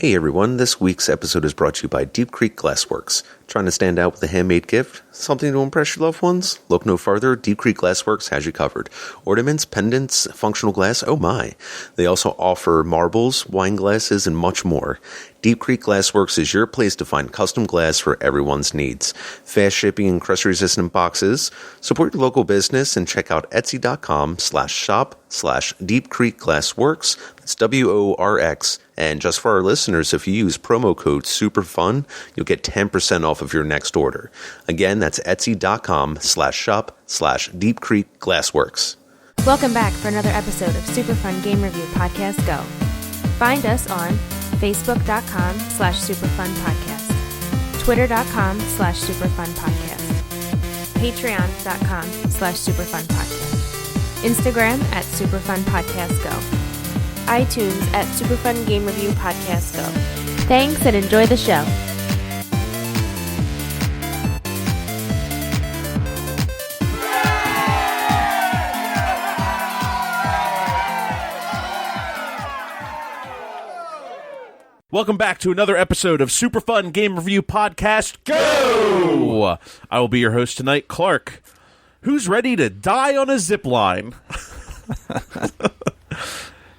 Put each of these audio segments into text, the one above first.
Hey everyone, this week's episode is brought to you by Deep Creek Glassworks. Trying to stand out with a handmade gift? Something to impress your loved ones? Look no further, Deep Creek Glassworks has you covered. Ornaments, pendants, functional glass, oh my. They also offer marbles, wine glasses, and much more. Deep Creek Glassworks is your place to find custom glass for everyone's needs. Fast shipping and crust-resistant boxes. Support your local business and check out etsy.com/shop/Deep Creek Glassworks. That's WORX. And just for our listeners, if you use promo code SUPERFUN, you'll get 10% off of your next order. Again, that's etsy.com/shop/Deep Creek Glassworks. Welcome back for another episode of Super Fun Game Review Podcast Go. Find us on Facebook.com/SuperFunPodcast, Twitter.com/SuperFunPodcast, Patreon.com/SuperFunPodcast, Instagram @SuperFunPodcastGo, iTunes @Superfun Game Review Podcast Go. Thanks and enjoy the show. Welcome back to another episode of Super Fun Game Review Podcast Go! I will be your host tonight, Clark. Who's ready to die on a zip line?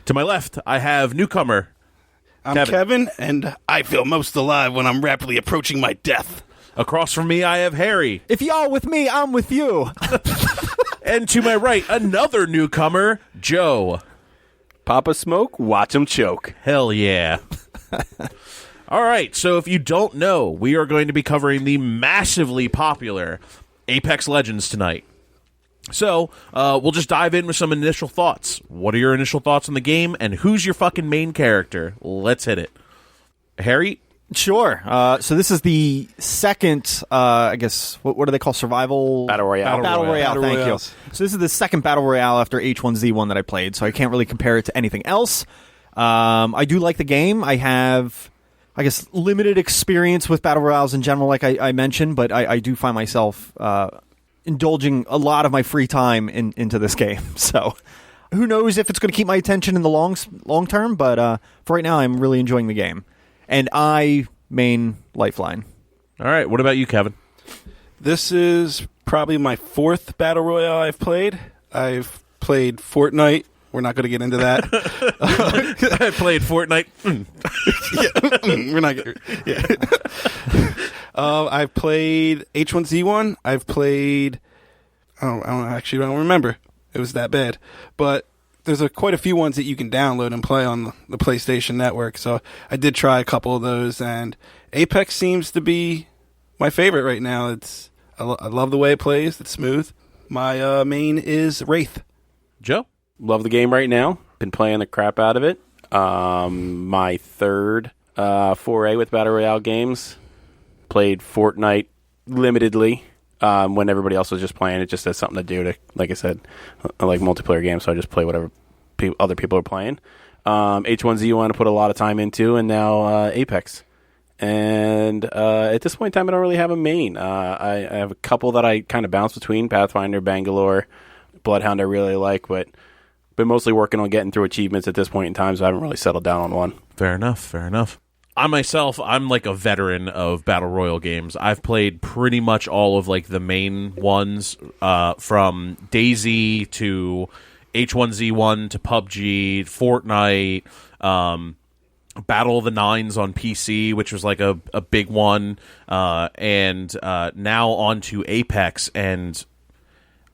To my left, I have newcomer. I'm Kevin, and I feel most alive when I'm rapidly approaching my death. Across from me, I have Harry. If y'all with me, I'm with you. And to my right, another newcomer, Joe. Papa Smoke, watch him choke. Hell yeah. All right, so if you don't know, we are going to be covering the massively popular Apex Legends tonight. So, we'll just dive in with some initial thoughts. What are your initial thoughts on the game, and who's your fucking main character? Let's hit it. Harry? Sure. So this is the second, I guess, what do they call survival? Battle Royale. Battle Royale, thank you. Royales. So this is the second Battle Royale after H1Z1 that I played, so I can't really compare it to anything else. I do like the game. I have, I guess, limited experience with Battle Royales in general, like I mentioned, but I do find myself indulging a lot of my free time into this game. So who knows if it's going to keep my attention in the long term, but for right now, I'm really enjoying the game. And I main Lifeline. All right, what about you, Kevin? This is probably my fourth Battle Royale I've played. I've played Fortnite. We're not going to get into that. I played Fortnite. We're not going to. I've played H1Z1. I've played... I don't remember. It was that bad. But there's quite a few ones that you can download and play on the PlayStation Network. So I did try a couple of those. And Apex seems to be my favorite right now. I love the way it plays. It's smooth. My main is Wraith. Joe? Love the game right now. Been playing the crap out of it. My third foray with Battle Royale games. Played Fortnite limitedly when everybody else was just playing it just as something to do. Like I said, I like multiplayer games, so I just play whatever other people are playing. H1Z1 I put a lot of time into, and now Apex. And at this point in time, I don't really have a main. I have a couple that I kind of bounce between, Pathfinder, Bangalore, Bloodhound I really like, but been mostly working on getting through achievements at this point in time, so I haven't really settled down on one. Fair enough. I'm like a veteran of Battle Royale games. I've played pretty much all of like the main ones, from DayZ to H1Z1 to PUBG, Fortnite, Battle of the Nines on PC, which was like a big one, and now on to Apex, and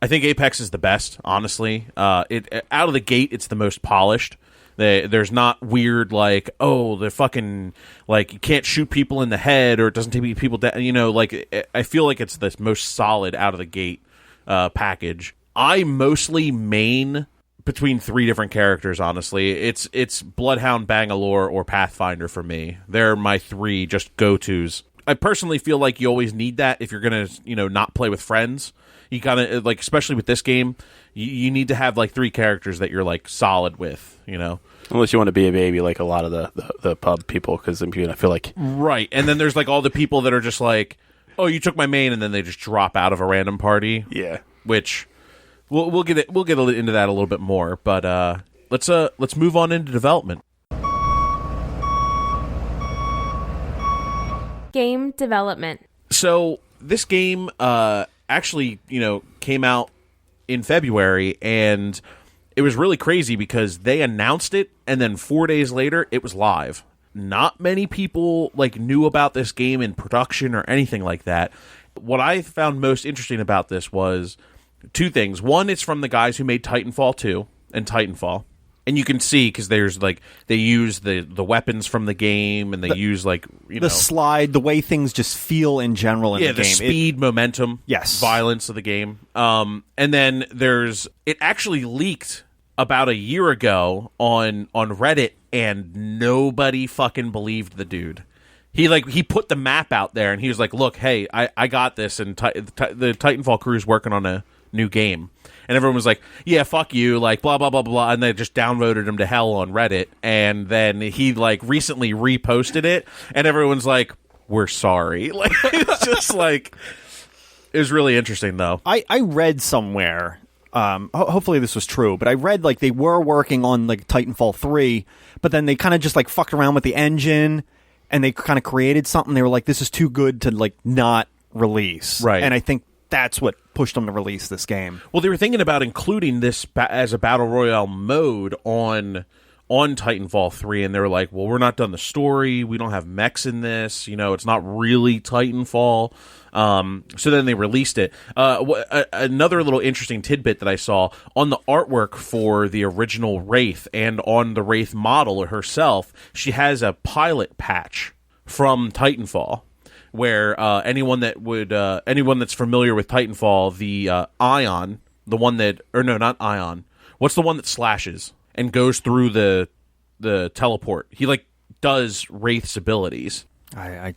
I think Apex is the best, honestly. It out of the gate, it's the most polished. There's not weird, like, oh, they're fucking, like, you can't shoot people in the head, or it doesn't take people down. You know, like, I feel like it's the most solid out of the gate package. I mostly main between three different characters, honestly. It's Bloodhound, Bangalore, or Pathfinder for me. They're my three just go-tos. I personally feel like you always need that if you're going to, not play with friends. You gotta, like, especially with this game, you need to have, like, three characters that you're, like, solid with, Unless you want to be a baby like a lot of the pub people, because I feel like... Right, and then there's, like, all the people that are just like, oh, you took my main, and then they just drop out of a random party. Yeah. Which, we'll get into that a little bit more, but let's move on into development. Game development. So this game actually, came out in February, and it was really crazy because they announced it, and then 4 days later, it was live. Not many people knew about this game in production or anything like that. What I found most interesting about this was two things. One, it's from the guys who made Titanfall 2 and Titanfall. And you can see, because there's they use the weapons from the game, and they use the slide, the way things just feel in general in the game. The speed, momentum, yes, violence of the game. And then it actually leaked about a year ago on Reddit, and nobody fucking believed the dude. He put the map out there, and he was like, "Look, hey, I got this," and the Titanfall crew is working on a new game. And everyone was like, yeah, fuck you, blah, blah, blah, blah, and they just downvoted him to hell on Reddit. And then he, recently reposted it, and everyone's like, we're sorry. It's just, it was really interesting, though. I read somewhere, hopefully this was true, but I read, they were working on, Titanfall 3, but then they kind of just, fucked around with the engine, and they kind of created something. They were like, this is too good to, not release. Right. And I think that's what pushed them to release this game. Well, they were thinking about including this as a Battle Royale mode on Titanfall 3, and they were like, well, we're not done the story. We don't have mechs in this. It's not really Titanfall. So then they released it. Another little interesting tidbit that I saw, on the artwork for the original Wraith and on the Wraith model herself, she has a pilot patch from Titanfall, where anyone that's familiar with Titanfall, the Ion, the one that, or no, not Ion, what's the one that slashes and goes through the teleport? He does Wraith's abilities.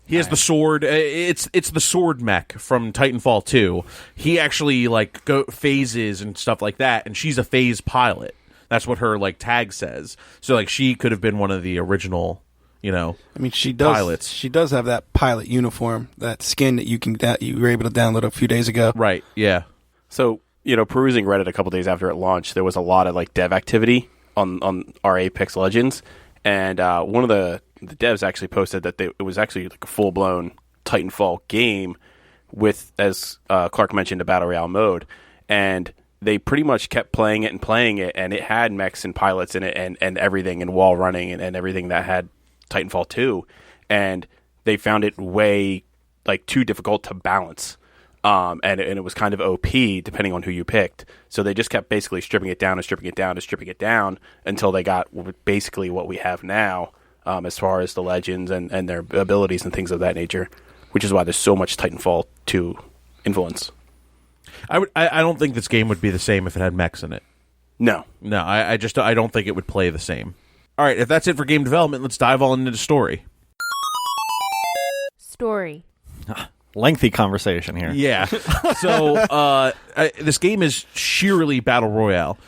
He has the sword. It's the sword mech from Titanfall 2. He actually go phases and stuff like that, and she's a phase pilot. That's what her tag says. So she could have been one of the original. She does. Pilots. She does have that pilot uniform, that skin that you were able to download a few days ago. Right. Yeah. So perusing Reddit a couple days after it launched, there was a lot of dev activity on our Apex Legends, and one of the devs actually posted that it was actually a full blown Titanfall game with, as Clark mentioned, a battle royale mode, and they pretty much kept playing it, and it had mechs and pilots in it, and everything, and wall running and everything that had Titanfall 2, and they found it way too difficult to balance, and it was kind of OP depending on who you picked. So they just kept basically stripping it down until they got basically what we have now, as far as the legends and their abilities and things of that nature, which is why there's so much Titanfall 2 influence. I don't think this game would be the same if it had mechs in it. No, I don't think it would play the same. All right, if that's it for game development, let's dive on into the story. Story. Lengthy conversation here. Yeah. So this game is sheerly Battle Royale.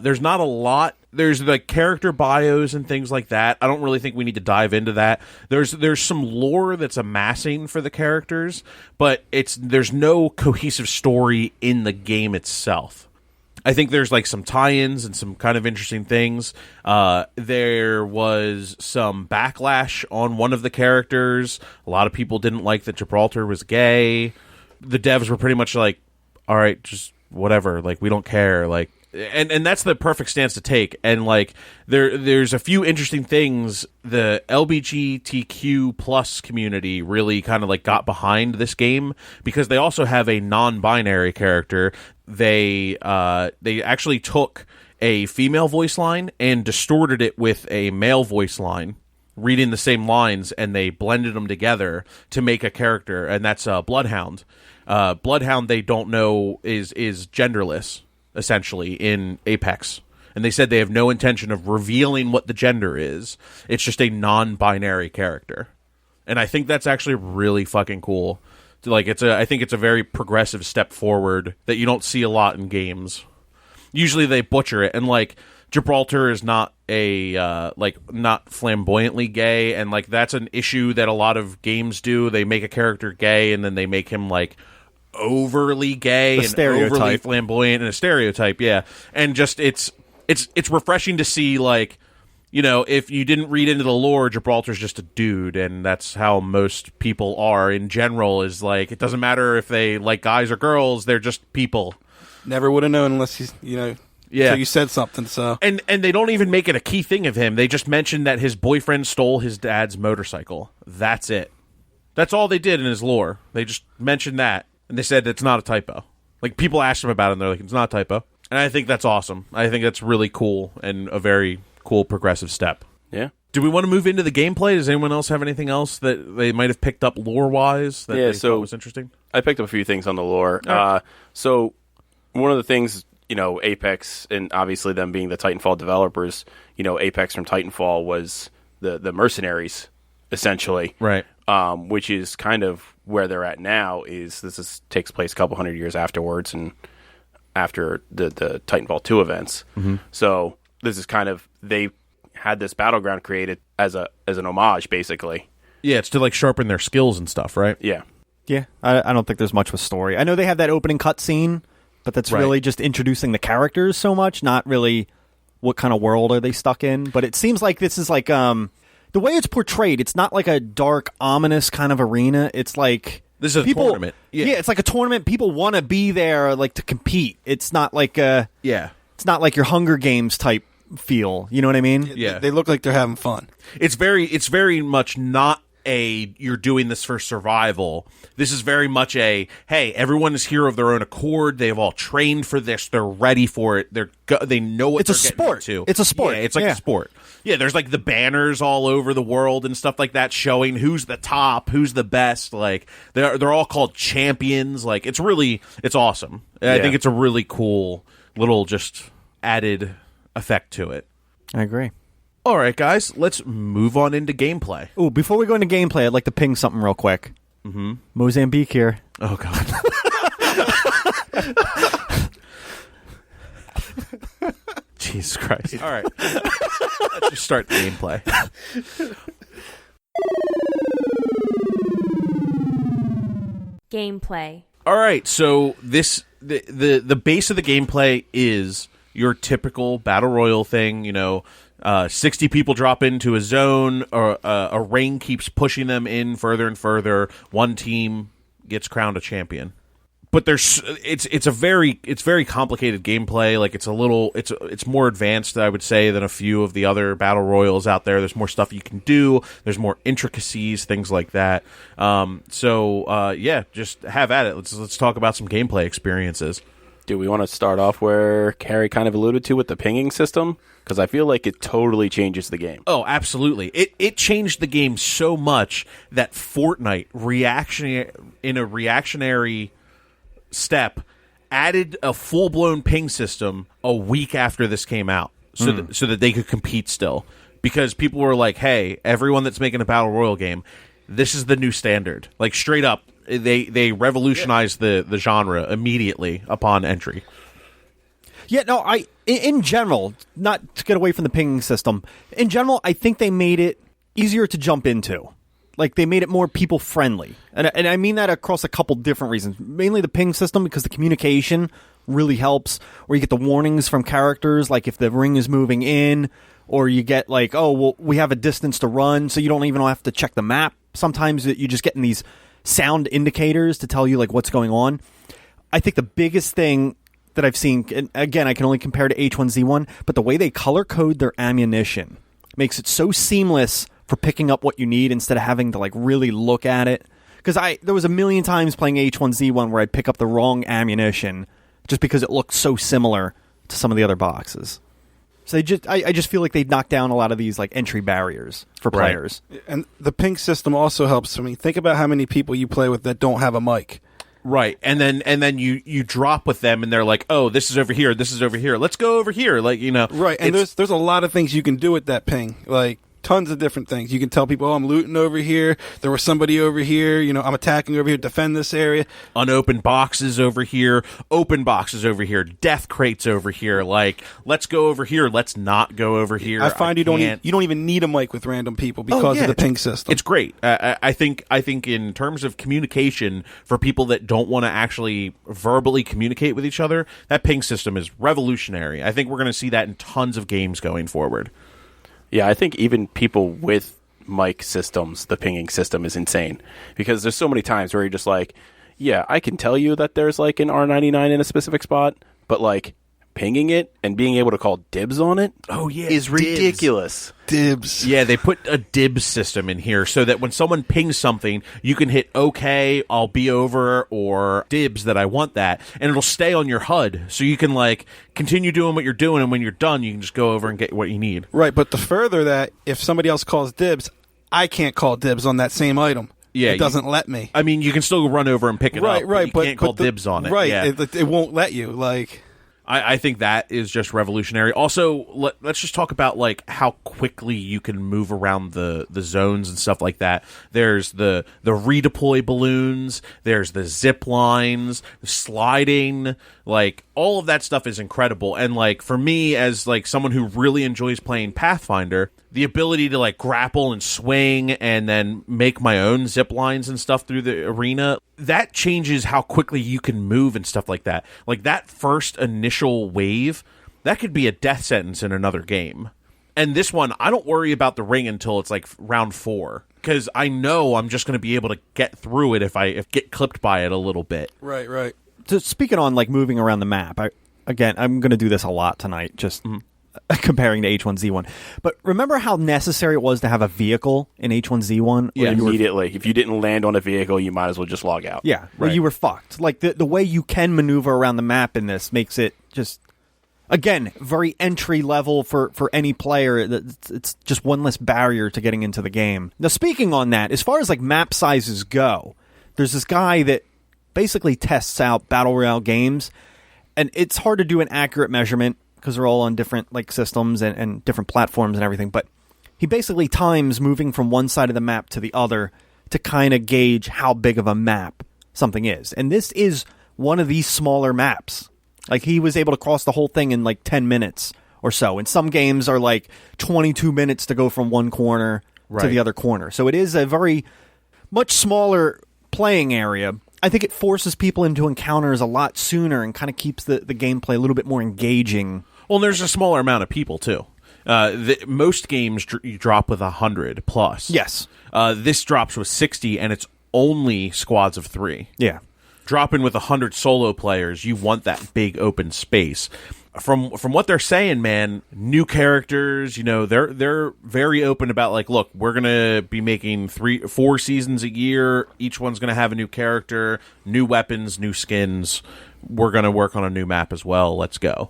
There's not a lot. There's character bios and things like that. I don't really think we need to dive into that. There's some lore that's amassing for the characters, but there's no cohesive story in the game itself. I think there's some tie-ins and some kind of interesting things. There was some backlash on one of the characters. A lot of people didn't like that Gibraltar was gay. The devs were pretty much all right, just whatever. We don't care. And that's the perfect stance to take. And there's a few interesting things. The LGBTQ plus community really kind of got behind this game, because they also have a non-binary character. They actually took a female voice line and distorted it with a male voice line, reading the same lines, and they blended them together to make a character, and that's Bloodhound. Bloodhound, they don't know, is genderless, essentially, in Apex. And they said they have no intention of revealing what the gender is. It's just a non-binary character. And I think that's actually really fucking cool. I think it's a very progressive step forward that you don't see a lot in games. Usually they butcher it, and Gibraltar is not not flamboyantly gay, and that's an issue that a lot of games do. They make a character gay, and then they make him overly gay and overly flamboyant, and a stereotype, yeah. And just it's refreshing to see if you didn't read into the lore, Gibraltar's just a dude, and that's how most people are in general, is like, it doesn't matter if they like guys or girls, they're just people. Never would have known unless until you said something. So and they don't even make it a key thing of him. They just mentioned that his boyfriend stole his dad's motorcycle. That's it. That's all they did in his lore. They just mentioned that, and they said it's not a typo. Like, people asked him about it, and they're like, it's not a typo. And I think that's awesome. I think that's really cool and a very cool progressive step. Yeah. Do we want to move into the gameplay? Does anyone else have anything else that they might have picked up lore-wise that they thought was interesting? I picked up a few things on the lore. Right. So one of the things, Apex, and obviously them being the Titanfall developers, Apex from Titanfall was the mercenaries, essentially. Right. Which is kind of where they're at now. Takes place a couple hundred years afterwards, and after the Titanfall 2 events. Mm-hmm. So this is kind of, they had this battleground created as an homage, basically. Yeah, it's to like sharpen their skills and stuff, right? Yeah. Yeah, I don't think there's much of a story. I know they have that opening cutscene, but that's really just introducing the characters so much, not really what kind of world are they stuck in. But it seems like this is like, the way it's portrayed, it's not like a dark, ominous kind of arena. It's like... This is a tournament. Yeah, it's like a tournament. People want to be there, like, to compete. It's not like it's not like your Hunger Games type feel. You know what I mean? Yeah. They look like they're having fun. It's very much not you're doing this for survival. This is very much hey, everyone is here of their own accord. They have all trained for this. They're ready for it. They know what it's a sport. It's a sport. Yeah, it's like a sport. Yeah, there's like the banners all over the world and stuff like that showing who's the top, who's the best. Like they're all called champions. Like it's awesome. Yeah. I think it's a really cool little just added effect to it. I agree. All right, guys, let's move on into gameplay. Ooh, before we go into gameplay, I'd like to ping something real quick. Mm-hmm. Mozambique here. Oh, God. Jesus Christ. All right. Let's just start the gameplay. Gameplay. All right, so the base of the gameplay is your typical battle royal thing, 60 people drop into a zone, or a ring keeps pushing them in further and further. One team gets crowned a champion. But it's very complicated gameplay. Like it's more advanced, I would say, than a few of the other battle royals out there. There's more stuff you can do. There's more intricacies, things like that. Just have at it. Let's talk about some gameplay experiences. Do we want to start off where Carrie kind of alluded to with the pinging system? Because I feel like it totally changes the game. Oh, absolutely. It changed the game so much that Fortnite, in a reactionary step, added a full-blown ping system a week after this came out so that they could compete still. Because people were like, hey, everyone that's making a Battle Royale game, this is the new standard. Like, straight up. They revolutionized the genre immediately upon entry. Yeah, no, in general, not to get away from the pinging system, in general, I think they made it easier to jump into. Like, they made it more people-friendly. And I mean that across a couple different reasons. Mainly the ping system, because the communication really helps, or you get the warnings from characters, like if the ring is moving in, or you get like, oh, well, we have a distance to run, so you don't even have to check the map. Sometimes you're just getting these sound indicators to tell you like what's going on. I think the biggest thing that I've seen, and again, I can only compare to H1Z1, but the way they color code their ammunition makes it so seamless for picking up what you need instead of having to like really look at it. Because there was a million times playing H1Z1 where I'd pick up the wrong ammunition just because it looked so similar to some of the other boxes. So I just feel like they'd knock down a lot of these like entry barriers for players. And the ping system also helps. I mean, think about how many people you play with that don't have a mic. Right. And then you drop with them and they're like, oh, this is over here, this is over here. Let's go over here. Like, Right. And there's a lot of things you can do with that ping. Like, tons of different things. You can tell people, oh, I'm looting over here. There was somebody over here. I'm attacking over here. Defend this area. Unopened boxes over here. Open boxes over here. Death crates over here. Like, let's go over here. Let's not go over here. I find you don't even need a mic with random people because of the ping system. It's great. I think in terms of communication for people that don't want to actually verbally communicate with each other, that ping system is revolutionary. I think we're going to see that in tons of games going forward. Yeah, I think even people with mic systems, the pinging system is insane because there's so many times where you're just like, yeah, I can tell you that there's like an R99 in a specific spot, but like pinging it and being able to call dibs on it is ridiculous. Dibs. Yeah, they put a dibs system in here so that when someone pings something, you can hit OK, I'll be over, or dibs that I want that, and it'll stay on your HUD so you can like continue doing what you're doing, and when you're done, you can just go over and get what you need. Right, but the further that if somebody else calls dibs, I can't call dibs on that same item. Yeah, it doesn't let me. I mean, you can still run over and pick it up, but you can't call dibs on it. Right, yeah. it won't let you. Like, I think that is just revolutionary. Also, let's just talk about like how quickly you can move around the zones and stuff like that. There's the redeploy balloons. There's the zip lines, sliding. Like all of that stuff is incredible. And like for me, as like someone who really enjoys playing Pathfinder, the ability to like grapple and swing and then make my own zip lines and stuff through the arena, that changes how quickly you can move and stuff like that. Like that first initial wave, that could be a death sentence in another game. And this one, I don't worry about the ring until it's like round 4 because I know I'm just going to be able to get through it if I get clipped by it a little bit. right. So speaking on like moving around the map, I'm going to do this a lot tonight, just comparing to H1Z1. But remember how necessary it was to have a vehicle in H1Z1? Yeah, immediately. If you didn't land on a vehicle, you might as well just log out. Yeah, right. You were fucked. Like the way you can maneuver around the map in this makes it just, again, very entry level for any player. It's just one less barrier to getting into the game. Now, speaking on that, as far as like map sizes go, there's this guy that basically tests out Battle Royale games, and it's hard to do an accurate measurement because they're all on different like systems and different platforms and everything. But he basically times moving from one side of the map to the other to kind of gauge how big of a map something is. And this is one of these smaller maps. Like he was able to cross the whole thing in like 10 minutes or so. And some games are like 22 minutes to go from one corner to the other corner. So it is a very much smaller playing area. I think it forces people into encounters a lot sooner and kind of keeps the gameplay a little bit more engaging. Well, there's a smaller amount of people, too. Most games you drop with 100 plus. Yes. This drops with 60, and it's only squads of 3. Yeah. Dropping with 100 solo players, you want that big open space. From what they're saying, man, new characters, they're very open about like, look, we're gonna be making 4 seasons a year. Each one's gonna have a new character, new weapons, new skins. We're gonna work on a new map as well. Let's go.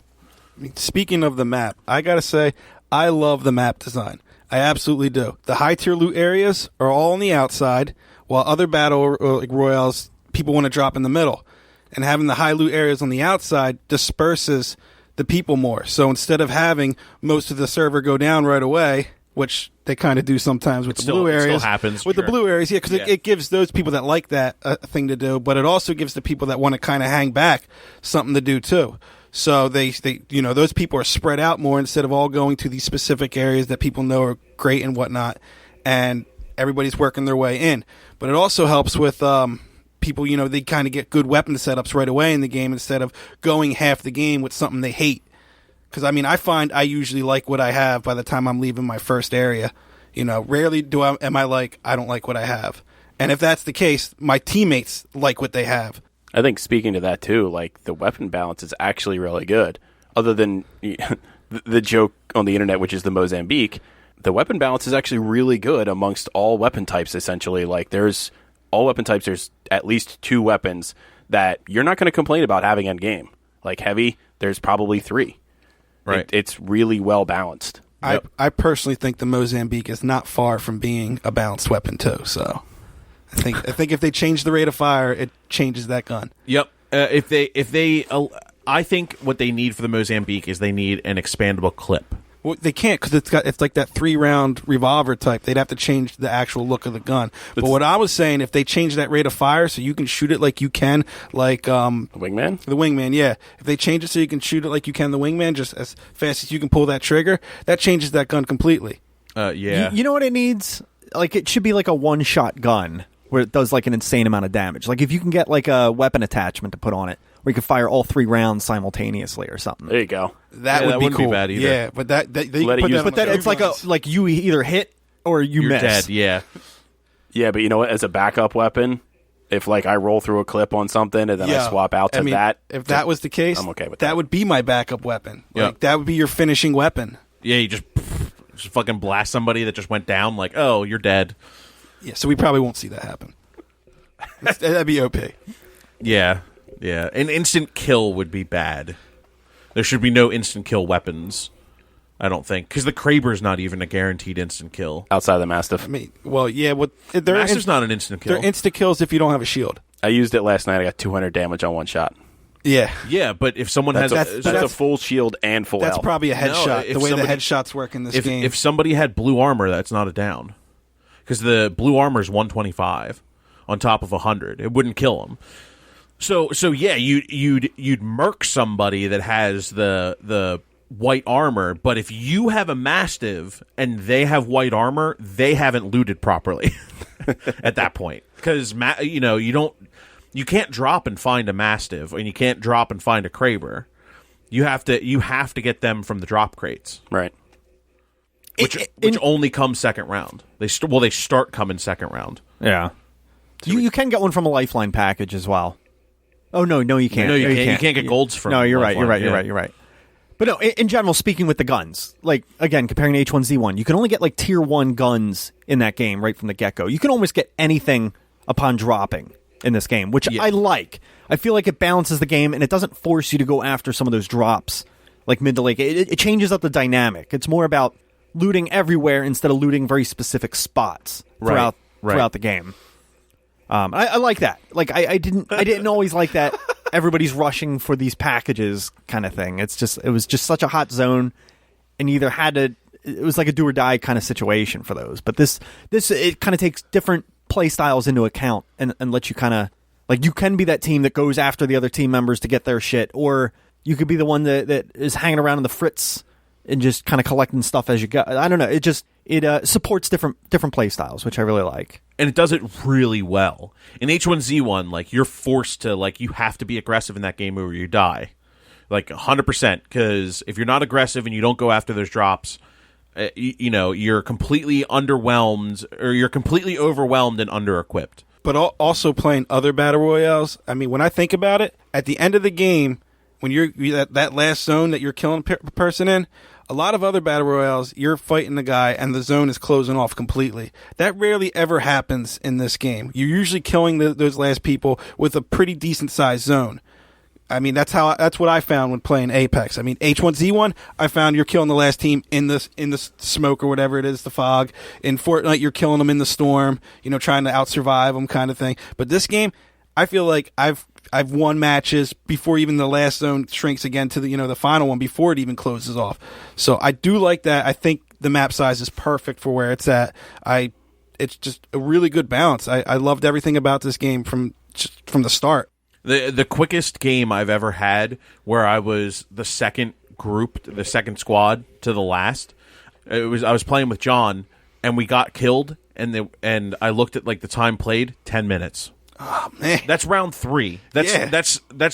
Speaking of the map, I gotta say, I love the map design. I absolutely do. The high tier loot areas are all on the outside, while other battle like royales, people want to drop in the middle. And having the high loot areas on the outside disperses the people more. So instead of having most of the server go down right away, which they kind of do sometimes with the blue areas. It still happens. With the blue areas, yeah, because it gives those people that like that a thing to do, but it also gives the people that want to kind of hang back something to do too. So they those people are spread out more instead of all going to these specific areas that people know are great and whatnot, and everybody's working their way in. But it also helps with people, they kind of get good weapon setups right away in the game instead of going half the game with something they hate. Because, I find I usually like what I have by the time I'm leaving my first area. Rarely am I like, I don't like what I have. And if that's the case, my teammates like what they have. I think speaking to that, too, like, the weapon balance is actually really good. Other than the joke on the internet, which is the Mozambique, the weapon balance is actually really good amongst all weapon types, essentially. Like, there's all weapon types, there's at least 2 weapons that you're not going to complain about having end game. Like heavy, there's probably 3. Right. It's really well balanced. Yep. I personally think the Mozambique is not far from being a balanced weapon too. So I think if they change the rate of fire, it changes that gun. Yep. I think what they need for the Mozambique is they need an expandable clip. Well, they can't because it's like that 3-round revolver type. They'd have to change the actual look of the gun. But what I was saying, if they change that rate of fire so you can shoot it like you can, like the Wingman? The Wingman, yeah. If they change it so you can shoot it like you can the Wingman, just as fast as you can pull that trigger, that changes that gun completely. Yeah. You know what it needs? Like, it should be like a one-shot gun where it does like an insane amount of damage. Like, if you can get like a weapon attachment to put on it, where you could fire all 3 rounds simultaneously or something. There you go. That Yeah, would that be wouldn't cool. be bad either. Yeah, but that you Let can it put use- that on But then the it's like like you either hit or you You're miss. dead. Yeah. Yeah, but you know what? As a backup weapon, if like I roll through a clip on something and then I swap out to that, If that was the case, I'm okay with that. that. Would be my backup weapon. Yeah. Like that would be your finishing weapon. Yeah, you just fucking blast somebody that just went down. Like, oh, you're dead. Yeah, so we probably won't see that happen. That'd be OP. Yeah, yeah. An instant kill would be bad. There should be no instant kill weapons. I don't think, because the Kraber's not even a guaranteed instant kill. outside of the Mastiff. I mean, well, yeah, they're Master's not an instant kill. they're insta kills if you don't have a shield. I used it last night. I got 200 damage on one shot. Yeah, Yeah, but if someone That's, has that's a full shield and full that's health. probably a headshot. if the way somebody- the headshots work in this game. if somebody had blue armor, that's not a down, because the blue armor is 125 on top of 100. It wouldn't kill them. So yeah, you'd murk somebody that has the white armor, but if you have a Mastiff and they have white armor, they haven't looted properly at that point, because you can't drop and find a Mastiff, and you can't drop and find a Kraber. You have to get them from the drop crates, Right. which only comes second round. They start coming second round. Yeah. You can get one from a Lifeline package as well. Oh, no, you can't. No, you can't. You can't get golds from. No, you're right. Lifeline, You're right. But no, in general, speaking with the guns, like, again, comparing to H1Z1, you can only get, like, tier 1 guns in that game right from the get-go. You can almost get anything upon dropping in this game, which I like. I feel like it balances the game, and it doesn't force you to go after some of those drops, like mid to late. It changes up the dynamic. It's more about looting everywhere instead of looting very specific spots throughout the game. I like that. Like, I didn't always like that everybody's rushing for these packages kind of thing. It was just such a hot zone, and you either had to. It was like a do or die kind of situation for those. But this it kind of takes different play styles into account and lets you kind of, like, you can be that team that goes after the other team members to get their shit, or you could be the one that is hanging around in the fritz and just kind of collecting stuff as you go. I don't know. It supports different play styles, which I really like. And it does it really well. In H1Z1, like, you're forced to, like, you have to be aggressive in that game or you die. Like, 100%, because if you're not aggressive and you don't go after those drops, you're completely underwhelmed, or you're completely overwhelmed and under-equipped. But also playing other battle royales. I mean, when I think about it, at the end of the game, when you're that last zone that you're killing a person in, a lot of other battle royales, you're fighting the guy and the zone is closing off completely. That rarely ever happens in this game. You're usually killing those last people with a pretty decent sized zone. I mean, that's what I found when playing Apex. I mean, H1Z1, I found you're killing the last team in the smoke or whatever it is, the fog. In Fortnite, you're killing them in the storm, trying to out-survive them kind of thing. But this game, I feel like I've won matches before even the last zone shrinks again to the final one before it even closes off. So I do like that. I think the map size is perfect for where it's at. It's just a really good balance. I loved everything about this game from the start. The quickest game I've ever had where I was the second squad to the last. I was playing with John and we got killed and I looked at, like, the time played, 10 minutes. Oh man. That's round 3. That's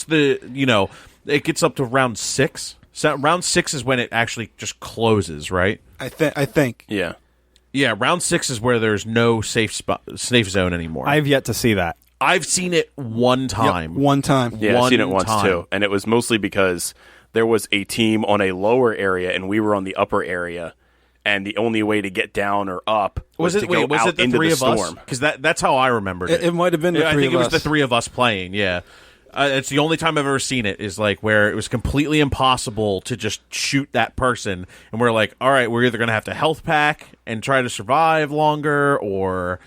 the it gets up to round 6. So round 6 is when it actually just closes, right? I think. Yeah. Yeah, round 6 is where there's no safe zone anymore. I've yet to see that. I've seen it one time. Yep, one time. Yeah, I've seen it once time. too. And it was mostly because there was a team on a lower area and we were on the upper area. And the only way to get down or up was to go out the into three the of us? storm. Because that's how I remembered it. It might have been the three of us. I think it was the 3 of us playing, yeah. It's the only time I've ever seen it, is like where it was completely impossible to just shoot that person. And we're like, all right, we're either going to have to health pack and try to survive longer, or...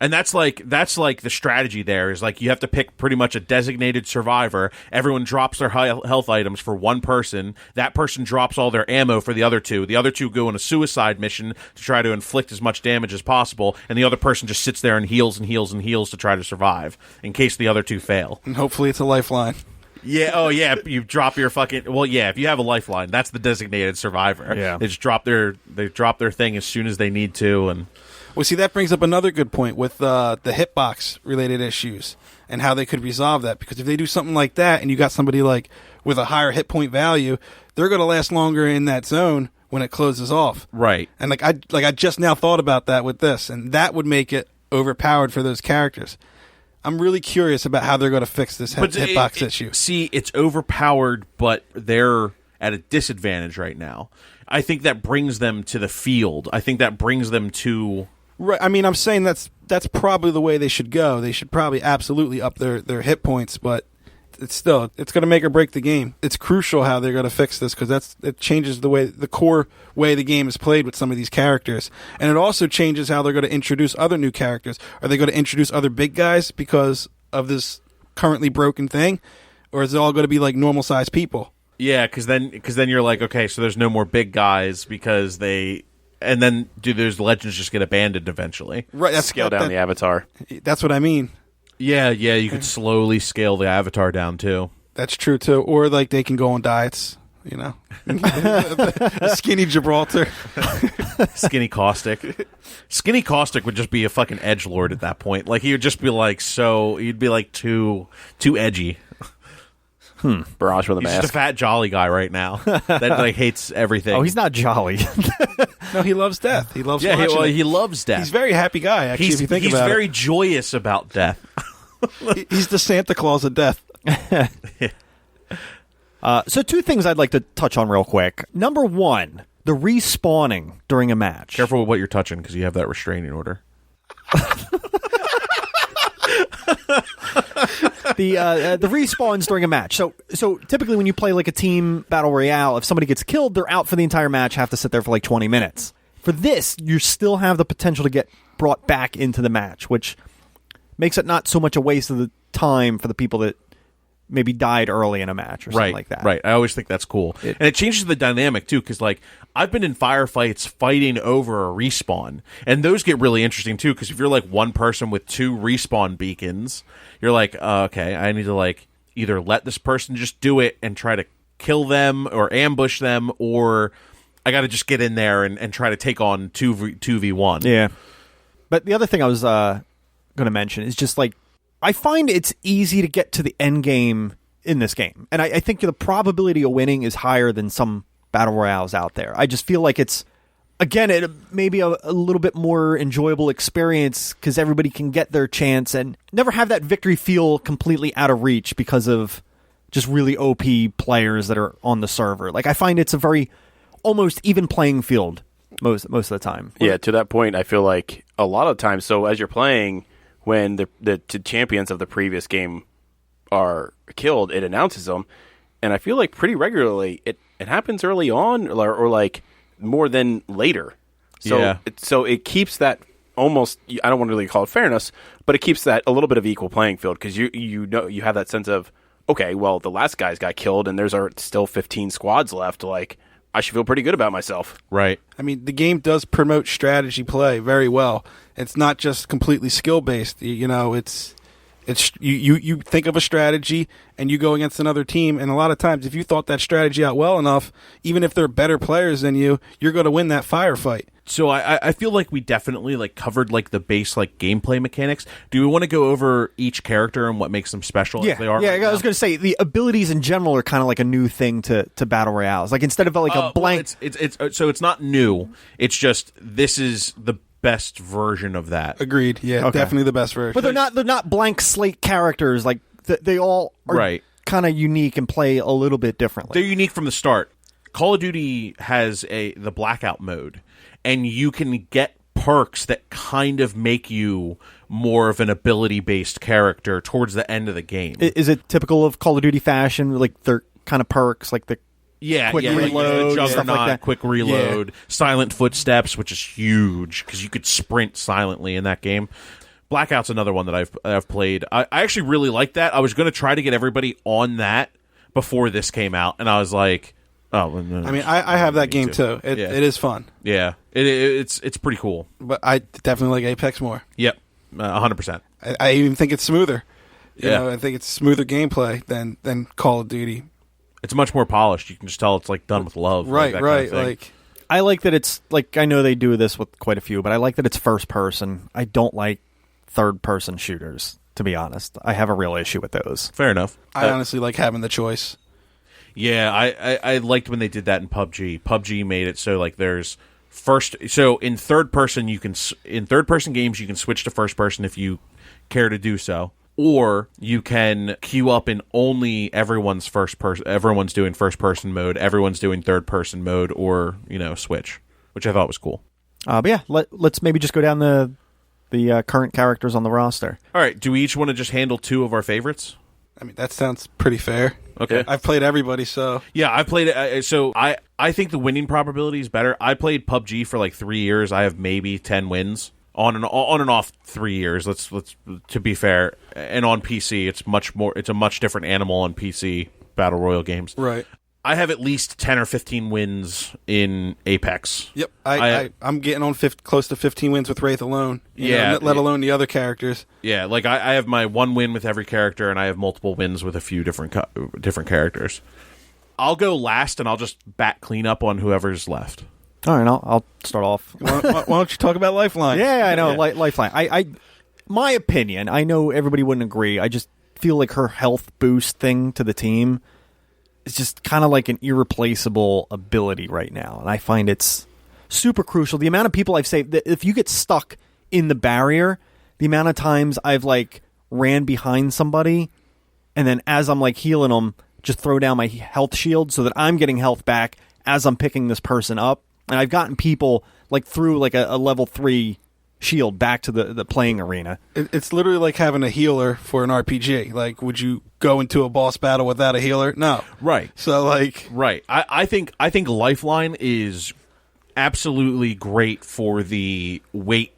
And that's like the strategy there, is like you have to pick pretty much a designated survivor. Everyone drops their health items for one person. That person drops all their ammo for the other two. The other two go on a suicide mission to try to inflict as much damage as possible, and the other person just sits there and heals and heals and heals to try to survive in case the other two fail. And hopefully it's a lifeline. Yeah, oh yeah, you drop your fucking... Well, yeah, if you have a lifeline, that's the designated survivor. Yeah. They just drop their thing as soon as they need to, and... Well, see, that brings up another good point with the hitbox related issues and how they could resolve that. Because if they do something like that, and you got somebody like with a higher hit point value, they're going to last longer in that zone when it closes off. Right. And I just now thought about that with this, and that would make it overpowered for those characters. I'm really curious about how they're going to fix this hitbox issue. See, it's overpowered, but they're at a disadvantage right now. I think that brings them to the field. I think that brings them to... Right. I mean, I'm saying that's probably the way they should go. They should probably absolutely up their hit points, but it's going to make or break the game. It's crucial how they're going to fix this because it changes the core way the game is played with some of these characters, and it also changes how they're going to introduce other new characters. Are they going to introduce other big guys because of this currently broken thing, or is it all going to be like normal sized people? Yeah, because then you're like, okay, so there's no more big guys because they. And then do those legends just get abandoned eventually? Right, scale down the avatar. That's what I mean. Yeah, you could slowly scale the avatar down too. That's true too. Or like they can go on diets, Skinny Gibraltar. Skinny Caustic. Skinny Caustic would just be a fucking edgelord at that point. Like he would just be like he'd be like too edgy. Barrage with a He's mask. just a fat jolly guy right now that like hates everything. Oh, he's not jolly. No, he loves death. He loves watching it. he loves death. He's a very happy guy, actually, if you think about it. He's very joyous about death. He's the Santa Claus of death. So 2 things I'd like to touch on real quick. Number 1, the respawning during a match. Careful with what you're touching because you have that restraining order. The respawns during a match. So typically when you play like a team battle royale, if somebody gets killed, they're out for the entire match, have to sit there for like 20 minutes. For this, you still have the potential to get brought back into the match, which makes it not so much a waste of the time for the people that maybe died early in a match or something like that. Right. I always think that's cool. And it changes the dynamic too, because like I've been in firefights fighting over a respawn, and those get really interesting too, because if you're like one person with 2 respawn beacons, you're like, okay, I need to like either let this person just do it and try to kill them or ambush them, or I got to just get in there and try to take on 2v1. Yeah. But the other thing I was going to mention is just like, I find it's easy to get to the end game in this game. And I think the probability of winning is higher than some battle royales out there. I just feel like it's, again, it maybe a little bit more enjoyable experience because everybody can get their chance and never have that victory feel completely out of reach because of just really OP players that are on the server. Like, I find it's a very almost even playing field most of the time. Yeah, to that point, I feel like a lot of times, so as you're playing, when the champions of the previous game are killed, it announces them, and I feel like pretty regularly it happens early on or like more than later. So Yeah. So it keeps that almost, I don't want to really call it fairness, but it keeps that a little bit of equal playing field because you know you have that sense of, okay, well, the last guys got killed and there's still 15 squads left. Like, I should feel pretty good about myself. Right. I mean, the game does promote strategy play very well. It's not just completely skill based. It's you think of a strategy and you go against another team, and a lot of times, if you thought that strategy out well enough, even if they're better players than you, you're going to win that firefight. So I feel like we definitely like covered like the base like gameplay mechanics. Do we want to go over each character and what makes them special as they are? Yeah, right I was now? going to say the abilities in general are kind of like a new thing to battle royales. Like instead of like a blank, Well, it's so it's not new. It's just this is the best version of that. Agreed. Yeah, Okay. definitely the best version. but they're not blank slate characters. Like they all are Right. kind of unique and play a little bit differently. They're unique from the start. Call of Duty has the blackout mode, and you can get perks that kind of make you more of an ability-based character towards the end of the game. Is it typical of Call of Duty fashion? Like they're kind of perks, like the quick reload, the stuff like Juggernaut, that. quick reload, silent footsteps, which is huge because you could sprint silently in that game. Blackout's another one that I've played. I actually really like that. I was going to try to get everybody on that before this came out, and I was like, oh. No, I mean, I have that game too. It is fun. Yeah, it's pretty cool. But I definitely like Apex more. Yep, 100%. I even think it's smoother. Yeah. I think it's smoother gameplay than Call of Duty. It's much more polished. You can just tell it's like done with love. Right, like that right. kind of thing. Like I like that it's, like, I know they do this with quite a few, but I like that it's first person. I don't like third person shooters, to be honest. I have a real issue with those. Fair enough. I honestly like having the choice. Yeah, I liked when they did that in PUBG. PUBG made it so like there's first. So in third person games you can switch to first person if you care to do so, or you can queue up in only everyone's first person. Everyone's doing first person mode. Everyone's doing third person mode, or switch, which I thought was cool. But yeah, let's maybe just go down the current characters on the roster. All right, do we each want to just handle 2 of our favorites? I mean, that sounds pretty fair. Okay. I've played everybody, so... Yeah, I played it. So I think the winning probability is better. I played PUBG for like 3 years. I have maybe 10 wins on and off 3 years. Let's to be fair. And on PC, it's a much different animal on PC battle royale games. Right. I have at least 10 or 15 wins in Apex. Yep, I'm getting on close to 15 wins with Wraith alone. Let alone the other characters. Yeah, like I have my 1 win with every character, and I have multiple wins with a few different characters. I'll go last, and I'll just bat clean up on whoever's left. All right, I'll start off. Why don't you talk about Lifeline? Yeah, I know. Yeah. Lifeline. My opinion, I know everybody wouldn't agree. I just feel like her health boost thing to the team is just kind of like an irreplaceable ability right now. And I find it's super crucial. The amount of people I've saved, that if you get stuck in the barrier, the amount of times I've like ran behind somebody and then as I'm like healing them, just throw down my health shield so that I'm getting health back as I'm picking this person up. And I've gotten people like through like a level 3 shield back to the playing arena. It's literally like having a healer for an RPG. Like, would you go into a boss battle without a healer? No. Right. So, like... Right. I think Lifeline is absolutely great for the weight.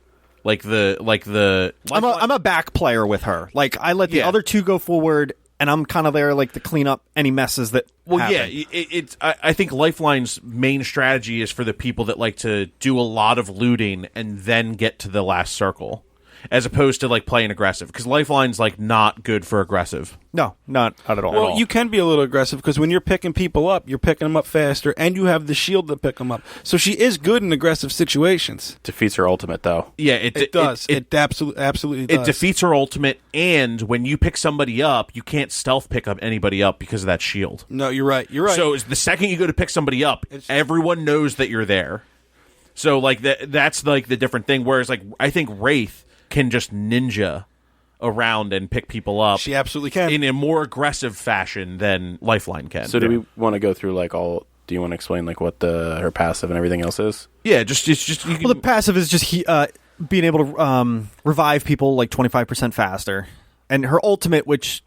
I'm a back player with her. Like, I let the other 2 go forward, and I'm kind of there like to clean up any messes that happen. Yeah, I think Lifeline's main strategy is for the people that like to do a lot of looting and then get to the last circle, as opposed to like playing aggressive, because Lifeline's like not good for aggressive. No, not at all. Well, you can be a little aggressive because when you're picking people up, you're picking them up faster, and you have the shield to pick them up. So she is good in aggressive situations. Defeats her ultimate, though. Yeah, it does. It absolutely does. It defeats her ultimate, and when you pick somebody up, you can't stealth pick up anybody up because of that shield. No, you're right. You're right. So the second you go to pick somebody up, everyone knows that you're there. So like that's like the different thing. Whereas like I think Wraith can just ninja around and pick people up. She absolutely can. In a more aggressive fashion than Lifeline can. So do we want to go through like all... Do you want to explain like what her passive and everything else is? Yeah, just you can... Well, the passive is just being able to revive people like 25% faster. And her ultimate, which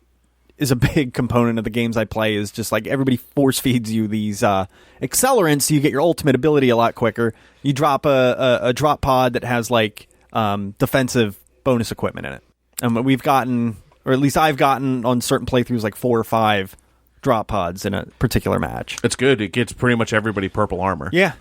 is a big component of the games I play, is just like everybody force feeds you these accelerants so you get your ultimate ability a lot quicker. You drop a drop pod that has like defensive bonus equipment in it. And we've gotten, or at least I've gotten on certain playthroughs, like 4 or 5 drop pods in a particular match. It's good. It gets pretty much everybody purple armor. Yeah.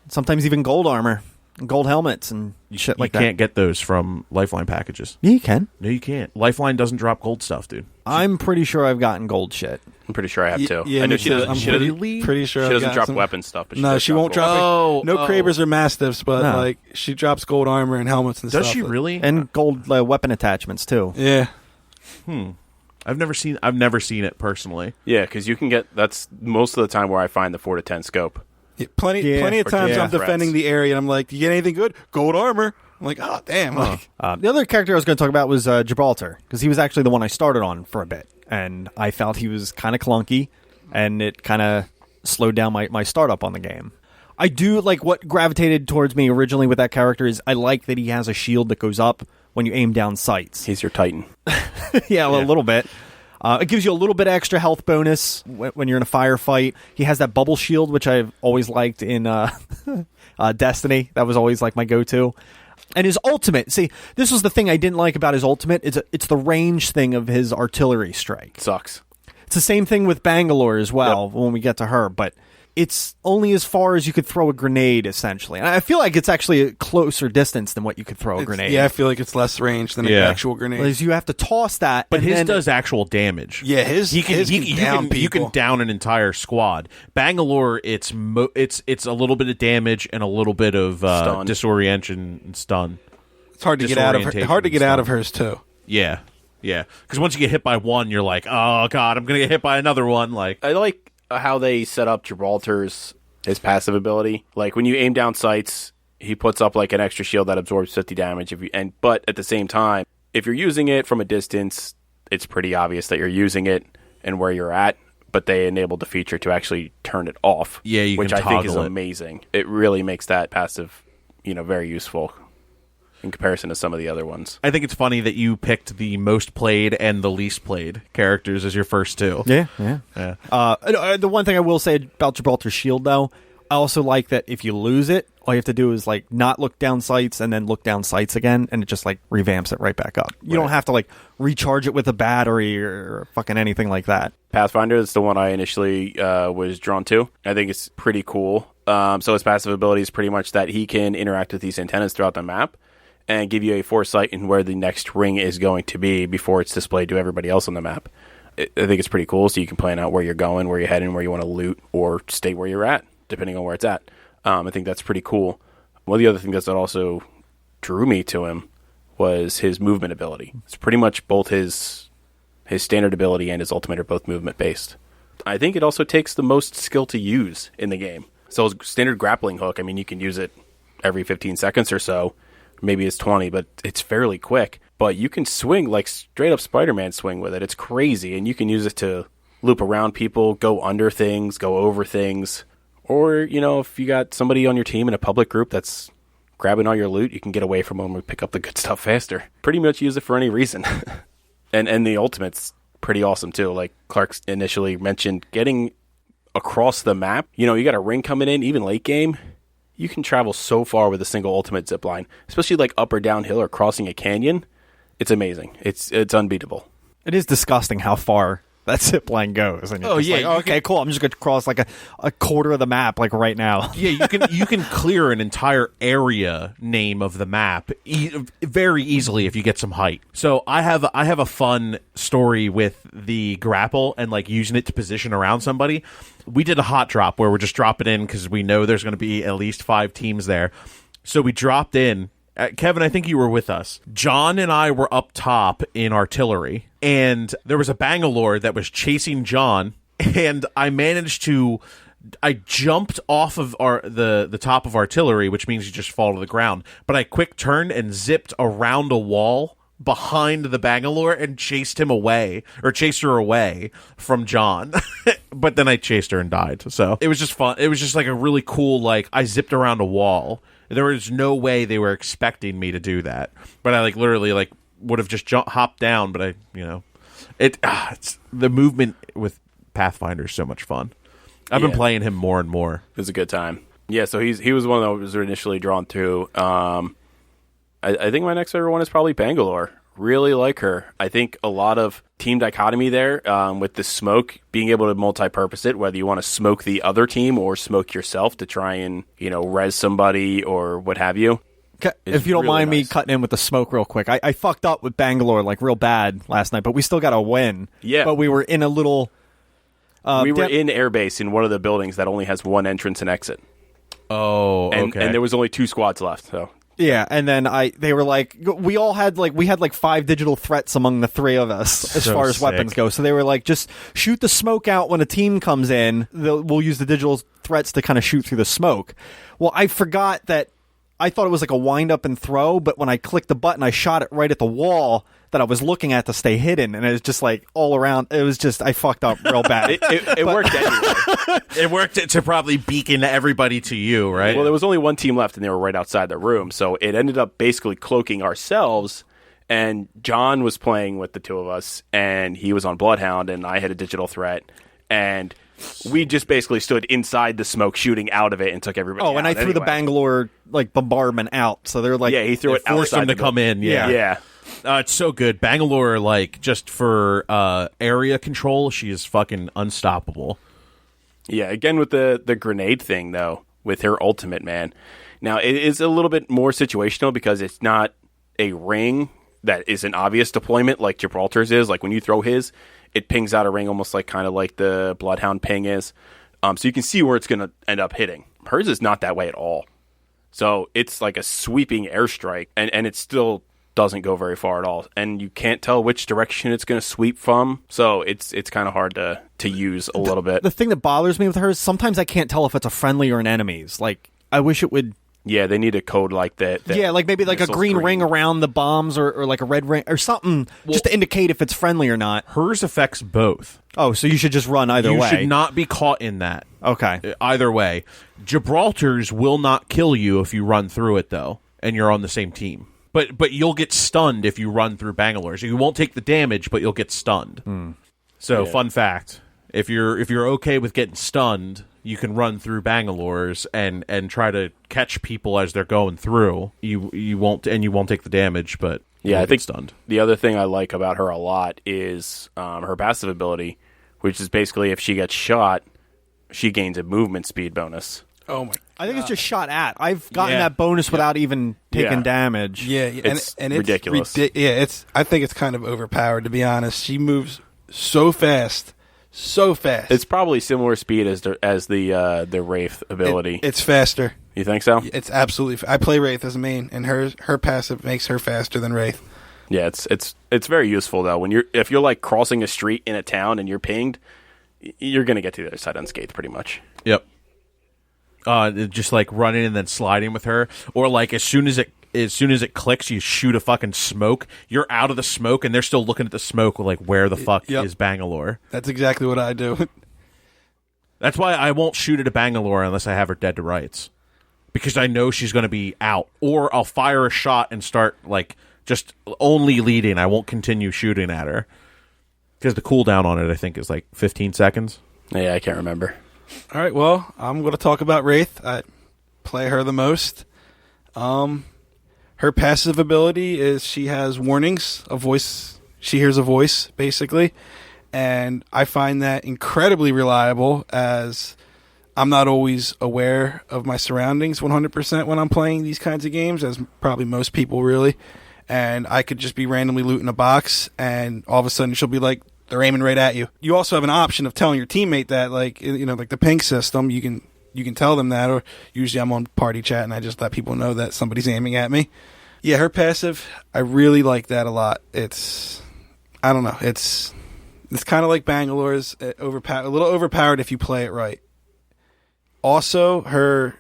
Sometimes even gold armor, gold helmets, and shit like that. You can't get those from Lifeline packages. Yeah, you can. No, you can't. Lifeline doesn't drop gold stuff, dude. I'm pretty sure I've gotten gold shit. I'm pretty sure I have too. Yeah, I know she doesn't. I'm Pretty sure she doesn't drop some weapon stuff. But no, she won't drop it. No Kravers or Mastiffs, but No. like she drops gold armor and helmets and stuff. Does she really? And gold weapon attachments too. Yeah. I've never seen it personally. Yeah, because you can get. That's most of the time where I find the 4 to 10 scope. Yeah, plenty of times I'm defending the area and I'm like, "Do you get anything good? Gold armor." I'm like, "Oh, damn!" Like, the other character I was going to talk about was Gibraltar, because he was actually the one I started on for a bit, and I felt he was kind of clunky, and it kind of slowed down my startup on the game. I do like what gravitated towards me originally with that character is I like that he has a shield that goes up when you aim down sights. He's your Titan. Yeah, well, a little bit. It gives you a little bit extra health bonus when you're in a firefight. He has that bubble shield, which I've always liked in Destiny. That was always like my go-to. And his ultimate, see, this was the thing I didn't like about his ultimate. It's the range thing of his artillery strike. Sucks. It's the same thing with Bangalore as well when we get to her. But it's only as far as you could throw a grenade, essentially. And I feel like it's actually a closer distance than what you could throw a grenade. Yeah, I feel like it's less range than an actual grenade. Because you have to toss that. But his does actual damage. Yeah, his you can down people. You can down an entire squad. Bangalore, it's a little bit of damage and a little bit of disorientation and stun. It's hard to get out of her. Hard to get out of hers too. Yeah, because once you get hit by one, you're like, oh god, I'm gonna get hit by another one. Like, I like how they set up Gibraltar's his passive ability. Like when you aim down sights, he puts up like an extra shield that absorbs 50 damage. But at the same time, if you're using it from a distance, it's pretty obvious that you're using it and where you're at. But they enabled the feature to actually turn it off. Yeah, which can I think is toggle it. amazing. It really makes that passive, very useful in comparison to some of the other ones. I think it's funny that you picked the most played and the least played characters as your first two. Yeah. Yeah. The one thing I will say about Gibraltar's shield, though, I also like that if you lose it, all you have to do is like not look down sights and then look down sights again, and it just like revamps it right back up. You don't have to like recharge it with a battery or fucking anything like that. Pathfinder is the one I initially was drawn to. I think it's pretty cool. So his passive ability is pretty much that he can interact with these antennas throughout the map and give you a foresight in where the next ring is going to be before it's displayed to everybody else on the map. I think it's pretty cool, so you can plan out where you're going, where you're heading, where you want to loot, or stay where you're at, depending on where it's at. I think that's pretty cool. One of the other things that also drew me to him was his movement ability. It's pretty much both his standard ability and his ultimate are both movement-based. I think it also takes the most skill to use in the game. So his standard grappling hook, I mean, you can use it every 15 seconds or so. Maybe it's 20, but it's fairly quick. But you can swing like straight up Spider-Man swing with it. It's crazy, and you can use it to loop around people, go under things, go over things. Or, if you got somebody on your team in a public group that's grabbing all your loot, you can get away from them and pick up the good stuff faster. Pretty much use it for any reason. and the ultimate's pretty awesome too. Like Clark initially mentioned, getting across the map. You got a ring coming in, even late game. You can travel so far with a single ultimate zipline, especially like up or downhill or crossing a canyon. It's amazing. It's unbeatable. It is disgusting how far that zip line goes. And you're just like, okay, cool. I'm just going to cross like a quarter of the map like right now. Yeah, you can clear an entire area name of the map very easily if you get some height. So I have a fun story with the grapple and like using it to position around somebody. We did a hot drop where we're just dropping in because we know there's going to be at least 5 teams there. So we dropped in. Kevin, I think you were with us. John and I were up top in artillery, and there was a Bangalore that was chasing John, and I jumped off of the top of artillery, which means you just fall to the ground, but I quick turned and zipped around a wall behind the Bangalore and chased her away from John. But then I chased her and died. So it was just fun. It was just like a really cool, like, I zipped around a wall. There was no way they were expecting me to do that, but I like literally like would have just hopped down. But it's the movement with Pathfinder is so much fun. I've been playing him more and more. It was a good time. Yeah, so he was one that was initially drawn to. I think my next favorite one is probably Bangalore. Really like her. I think a lot of team dichotomy there with the smoke, being able to multi-purpose it, whether you want to smoke the other team or smoke yourself to try and, res somebody or what have you. If you don't mind me cutting in with the smoke real quick, I fucked up with Bangalore like real bad last night, but we still got a win. Yeah. But we were in a little... we were in airbase in one of the buildings that only has one entrance and exit. Oh, okay. And there was only 2 squads left, so... Yeah, and then they were like, we had 5 digital threats among the 3 of us as far as weapons go. So they were like, just shoot the smoke out when a team comes in. We'll use the digital threats to kind of shoot through the smoke. Well, I forgot that I thought it was like a wind up and throw, but when I clicked the button, I shot it right at the wall that I was looking at to stay hidden, and it was just like all around. It was just, I fucked up real bad. it worked anyway. It worked to probably beacon everybody to you, right? Well, there was only one team left, and they were right outside the room, so it ended up basically cloaking ourselves, and John was playing with the 2 of us, and he was on Bloodhound, and I had a digital threat, and we just basically stood inside the smoke shooting out of it and took everybody out. Oh, and I threw the Bangalore like bombardment out, so they're like... Yeah, he threw it forced outside them to come in, Yeah. It's so good. Bangalore, like, just for area control, she is fucking unstoppable. Yeah, again with the grenade thing, though, with her ultimate, man. Now, it is a little bit more situational because it's not a ring that is an obvious deployment like Gibraltar's is. Like, when you throw his, it pings out a ring almost like kind of like the Bloodhound ping is. So you can see where it's going to end up hitting. Hers is not that way at all. So it's like a sweeping airstrike, and it still doesn't go very far at all. And you can't tell which direction it's going to sweep from. So it's kind of hard to use a little bit. The thing that bothers me with her is sometimes I can't tell if it's a friendly or an enemy's. Like, I wish it would... Yeah, they need a code like that. Yeah, like maybe like a green ring around the bombs or like a red ring or something just to indicate if it's friendly or not. Hers affects both. Oh, so you should just run either way. You should not be caught in that. Okay. Either way. Gibraltar's will not kill you if you run through it, though, and you're on the same team. But you'll get stunned if you run through Bangalore's. You won't take the damage, but you'll get stunned. So, fun fact. If you're okay with getting stunned, you can run through Bangalore's and try to catch people as they're going through. You won't take the damage, but yeah, I think stunned. The other thing I like about her a lot is her passive ability, which is basically if she gets shot, she gains a movement speed bonus. Oh my! I think it's just shot at. I've gotten that bonus without even taking damage. Yeah, it's ridiculous. I think it's kind of overpowered, to be honest. She moves so fast. So fast. It's probably similar speed as the Wraith ability. It's faster. You think so? It's absolutely. I play Wraith as a main, and her passive makes her faster than Wraith. Yeah, it's very useful though. If you're like crossing a street in a town and you're pinged, you're gonna get to the other side unscathed pretty much. Yep. Just like running and then sliding with her, or like as soon as it clicks, you shoot a fucking smoke. You're out of the smoke, and they're still looking at the smoke. Like, where the fuck is Bangalore? That's exactly what I do. That's why I won't shoot at a Bangalore unless I have her dead to rights, because I know she's going to be out. Or I'll fire a shot and start like just only leading. I won't continue shooting at her because the cooldown on it, I think, is like 15 seconds. Yeah, I can't remember. All right, well, I'm going to talk about Wraith. I play her the most. Her passive ability is she has warnings, a voice. She hears a voice, basically. And I find that incredibly reliable, as I'm not always aware of my surroundings 100% when I'm playing these kinds of games, as probably most people really. And I could just be randomly looting a box, and all of a sudden she'll be like, they're aiming right at you. You also have an option of telling your teammate that, like, you know, like the ping system, you can tell them that, or usually I'm on party chat and I just let people know that somebody's aiming at me. Yeah, her passive, I really like that a lot. I don't know, it's kind of like Bangalore's, a little overpowered if you play it right. Also, her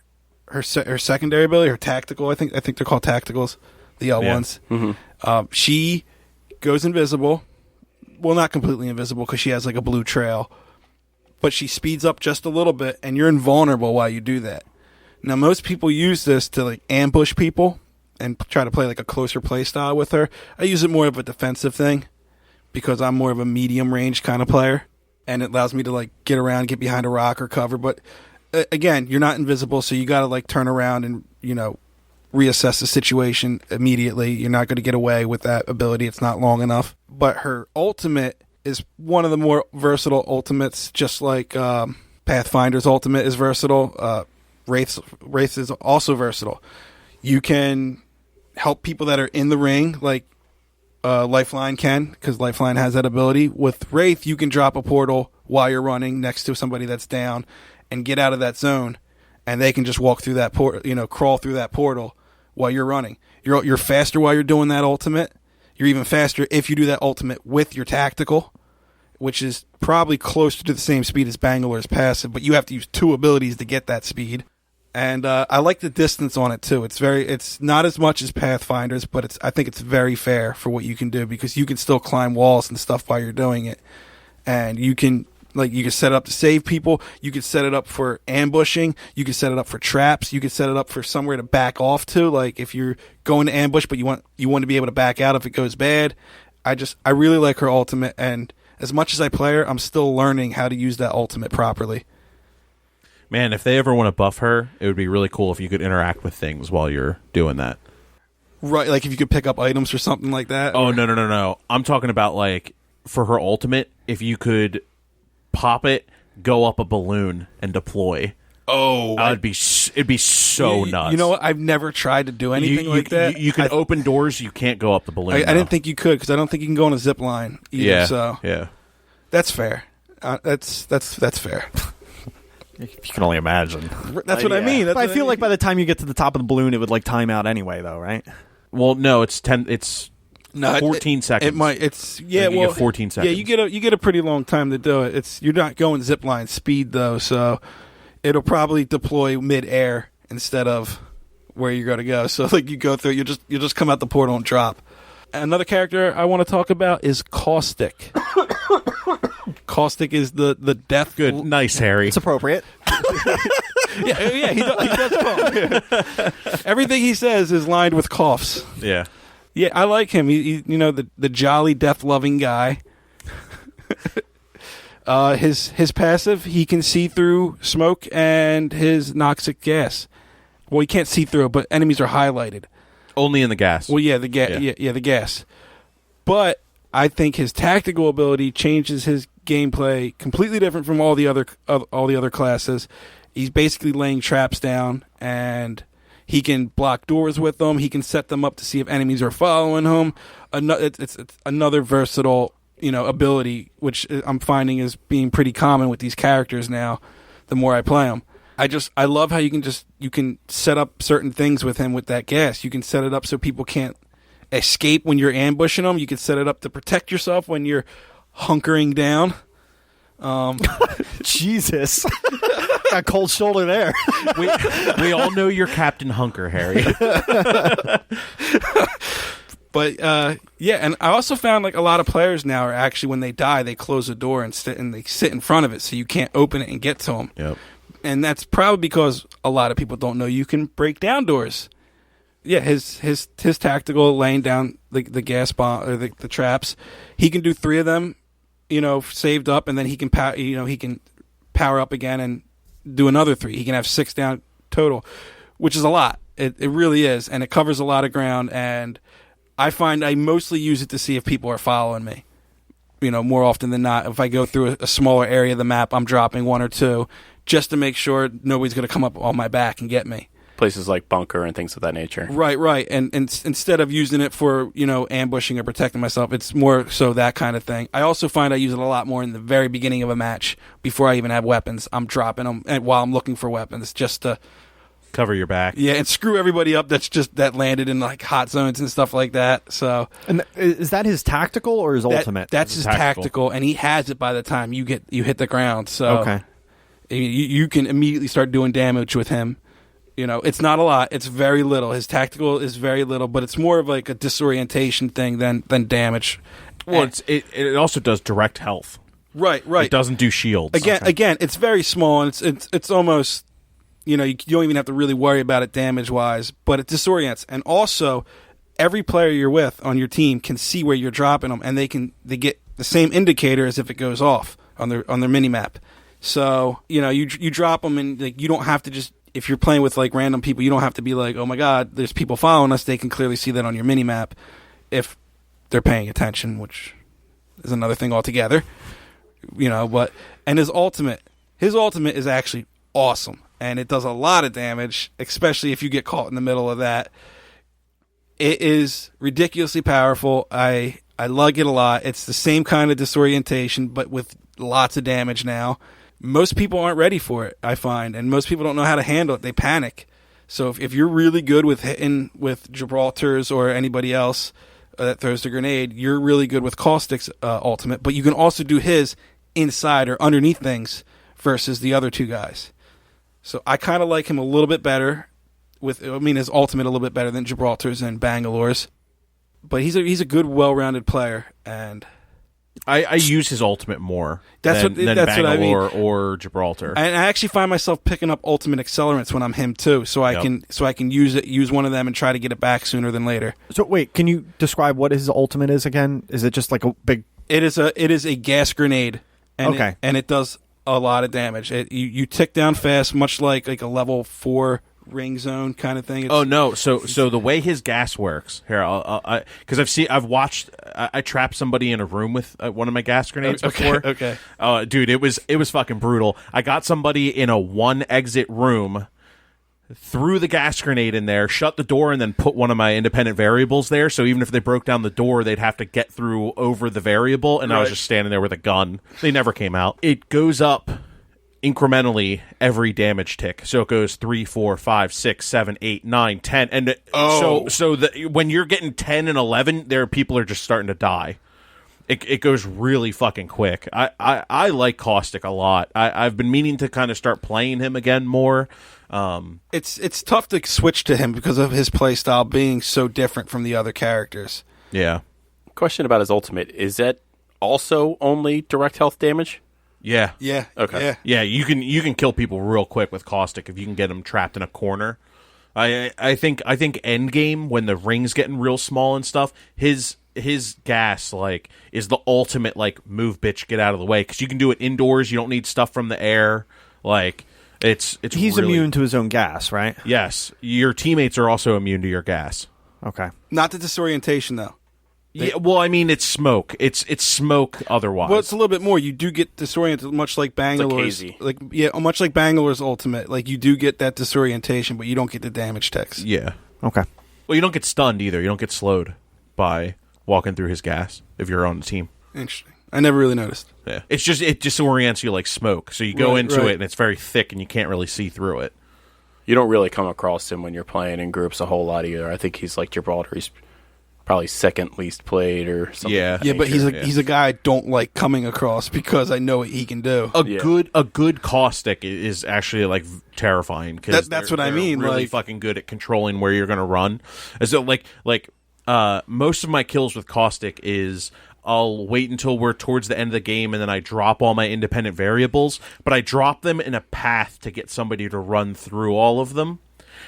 secondary ability, her tactical, I think they're called tacticals, the L1s. Mm-hmm. She goes invisible. Well, not completely invisible because she has like a blue trail, but she speeds up just a little bit, and you're invulnerable while you do that. Now, most people use this to like ambush people and try to play like a closer play style with her. I use it more of a defensive thing because I'm more of a medium range kind of player, and it allows me to like get around, get behind a rock or cover. But again, you're not invisible, so you got to like turn around and, you know, reassess the situation immediately. You're not going to get away with that ability. It's not long enough. But her ultimate is one of the more versatile ultimates, just like Pathfinder's ultimate is versatile. Wraith is also versatile. You can help people that are in the ring, like Lifeline can, because Lifeline has that ability. With Wraith, you can drop a portal while you're running next to somebody that's down and get out of that zone, and they can just walk through that portal, you know, crawl through that portal while you're running. You're faster while you're doing that ultimate. You're even faster if you do that ultimate with your tactical, which is probably closer to the same speed as Bangalore's passive, but you have to use two abilities to get that speed. And I like the distance on it too. It's not as much as Pathfinder's, but I think it's very fair for what you can do, because you can still climb walls and stuff while you're doing it. And you can set it up to save people. You can set it up for ambushing. You can set it up for traps. You can set it up for somewhere to back off to. Like if you're going to ambush, but you want to be able to back out if it goes bad. I really like her ultimate, and as much as I play her, I'm still learning how to use that ultimate properly. Man, if they ever want to buff her, it would be really cool if you could interact with things while you're doing that. Right, like if you could pick up items or something like that. Oh, no. I'm talking about like for her ultimate, if you could pop it, go up a balloon and deploy. Oh, It'd be so nuts. You know what? I've never tried to do anything like that. You can open doors. You can't go up the balloon. I didn't think you could because I don't think you can go on a zip line either. Yeah. So yeah. that's fair. That's fair. You can only imagine. That's what I mean. But I feel like by the time you get to the top of the balloon, it would like time out anyway, though, right? Well, no, it's 10. It's 14 seconds. It might. It's You get 14 seconds. Yeah, you get a pretty long time to do it. You're not going zip line speed though, so it'll probably deploy mid-air instead of where you're going to go. So like you go through, you just come out the portal and drop. Another character I want to talk about is Caustic. Caustic is the death. Good, nice, Harry. It's appropriate. yeah, he does cough. Everything he says is lined with coughs. Yeah. Yeah, I like him. He the jolly, death-loving guy. His passive, he can see through smoke and his noxic gas. Well, he can't see through it, but enemies are highlighted. Only in the gas. Well, yeah, the gas. Yeah, the gas. But I think his tactical ability changes his gameplay completely different from all the other classes. He's basically laying traps down, and he can block doors with them. He can set them up to see if enemies are following him. It's another versatile, ability, which I'm finding is being pretty common with these characters now. The more I play them, I love how you can set up certain things with him with that gas. You can set it up so people can't escape when you're ambushing them. You can set it up to protect yourself when you're hunkering down. Jesus. Got cold shoulder there. we all know you're Captain Hunker, Harry. But yeah, and I also found like a lot of players now are actually, when they die, they close the door and they sit in front of it, so you can't open it and get to them. Yep. And that's probably because a lot of people don't know you can break down doors. Yeah, his tactical laying down the gas bomb or the traps, he can do 3 of them, saved up, and then he can power up again and do another 3. He can have 6 down total, which is a lot. It really is, and it covers a lot of ground. And I find I mostly use it to see if people are following me. More often than not, if I go through a smaller area of the map, I'm dropping 1 or 2 just to make sure nobody's going to come up on my back and get me. Places like bunker and things of that nature. Right. And instead of using it for, ambushing or protecting myself, it's more so that kind of thing. I also find I use it a lot more in the very beginning of a match before I even have weapons. I'm dropping them while I'm looking for weapons just to cover your back. Yeah, and screw everybody up that landed in like hot zones and stuff like that. So, and is that his tactical or his ultimate? That's his tactical, and he has it by the time you hit the ground. So okay. You can immediately start doing damage with him. It's not a lot. It's very little. His tactical is very little, but it's more of like a disorientation thing than damage. Well, it also does direct health. Right. It doesn't do shields. Again, it's very small, and it's almost, you don't even have to really worry about it damage-wise, but it disorients. And also, every player you're with on your team can see where you're dropping them, and they get the same indicator as if it goes off on their mini-map. So, you drop them, and like you don't have to just, if you're playing with like random people, you don't have to be like, oh my god, there's people following us. They can clearly see that on your mini-map if they're paying attention, which is another thing altogether. And his ultimate is actually awesome, and it does a lot of damage, especially if you get caught in the middle of that. It is ridiculously powerful. I like it a lot. It's the same kind of disorientation, but with lots of damage now. Most people aren't ready for it, I find, and most people don't know how to handle it. They panic. So if you're really good with hitting with Gibraltar's or anybody else that throws the grenade, you're really good with Caustic's ultimate, but you can also do his inside or underneath things versus the other 2 guys. So I kind of like him a little bit better his ultimate a little bit better than Gibraltar's and Bangalore's. But he's a good, well-rounded player, and I use his ultimate more that's than Bangalore what I mean. or Gibraltar. And I actually find myself picking up ultimate accelerants when I'm him too, so I can use one of them and try to get it back sooner than later. So wait, can you describe what his ultimate is again? Is it just like a big? It is a gas grenade, and it does a lot of damage. You tick down fast, much like a level 4 ring zone kind of thing. Oh no! So the way his gas works here, because I've watched. I trapped somebody in a room with one of my gas grenades before. Okay. Dude, it was fucking brutal. I got somebody in a one exit room, threw the gas grenade in there, shut the door, and then put one of my independent variables there. So even if they broke down the door, they'd have to get through over the variable, and I was just standing there with a gun. They never came out. It goes up incrementally every damage tick, so it goes 3, 4, 5, 6, 7, 8, 9, 10, and when you're getting 10 and 11, people are just starting to die. It goes really fucking quick. I like Caustic a lot. I've been meaning to kind of start playing him again more. It's tough to switch to him because of his playstyle being so different from the other characters. Yeah. Question about his ultimate: is that also only direct health damage? Yeah. Yeah. Okay. Yeah, you can kill people real quick with Caustic if you can get them trapped in a corner. I think endgame, when the ring's getting real small and stuff, his gas is the ultimate move, bitch, get out of the way, because you can do it indoors. You don't need stuff from the air. It's he's really immune to his own gas, right? Yes, your teammates are also immune to your gas. Okay. Not the disorientation though. Yeah, well, I mean, it's smoke. It's smoke otherwise. Well, it's a little bit more. You do get disoriented, much like Bangalore's. Much like Bangalore's ultimate. You do get that disorientation, but you don't get the damage ticks. Yeah. Okay. Well, you don't get stunned either. You don't get slowed by walking through his gas if you're on the team. Interesting. I never really noticed. Yeah. It disorients you like smoke. So you go into it and it's very thick and you can't really see through it. You don't really come across him when you're playing in groups a whole lot either. I think he's like Gibraltar. He's probably second least played or something. Yeah. Yeah, but he's a guy I don't like coming across because I know what he can do. A good Caustic is actually terrifying, because that's what I mean. Really fucking good at controlling where you're going to run. And so most of my kills with Caustic is I'll wait until we're towards the end of the game and then I drop all my independent variables, but I drop them in a path to get somebody to run through all of them.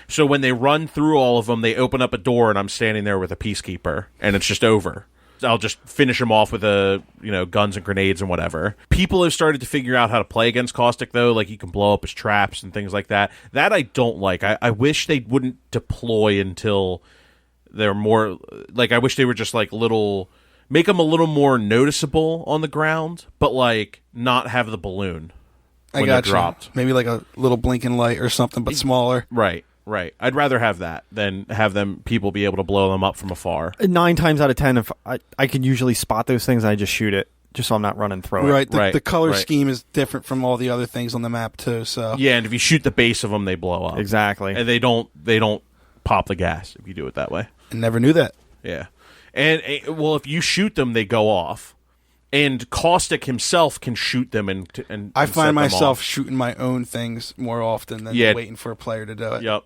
So when they run through all of them, they open up a door, and I'm standing there with a peacekeeper, and it's just over. I'll just finish them off with guns and grenades and whatever. People have started to figure out how to play against Caustic, though. You can blow up his traps and things like that. That I don't like. I wish they wouldn't deploy until they're more... I wish they were just little... Make them a little more noticeable on the ground, but not have the balloon when they're dropped. Maybe a little blinking light or something, but smaller. Right. I'd rather have that than have people be able to blow them up from afar. 9 times out of 10, if I can usually spot those things, I just shoot it, just so I'm not running through it. The color scheme is different from all the other things on the map too. So yeah, and if you shoot the base of them, they blow up. Exactly, and they don't pop the gas if you do it that way. I never knew that. Yeah, and if you shoot them, they go off. And Caustic himself can shoot them and I find myself off. shooting my own things more often than waiting for a player to do it. Yep.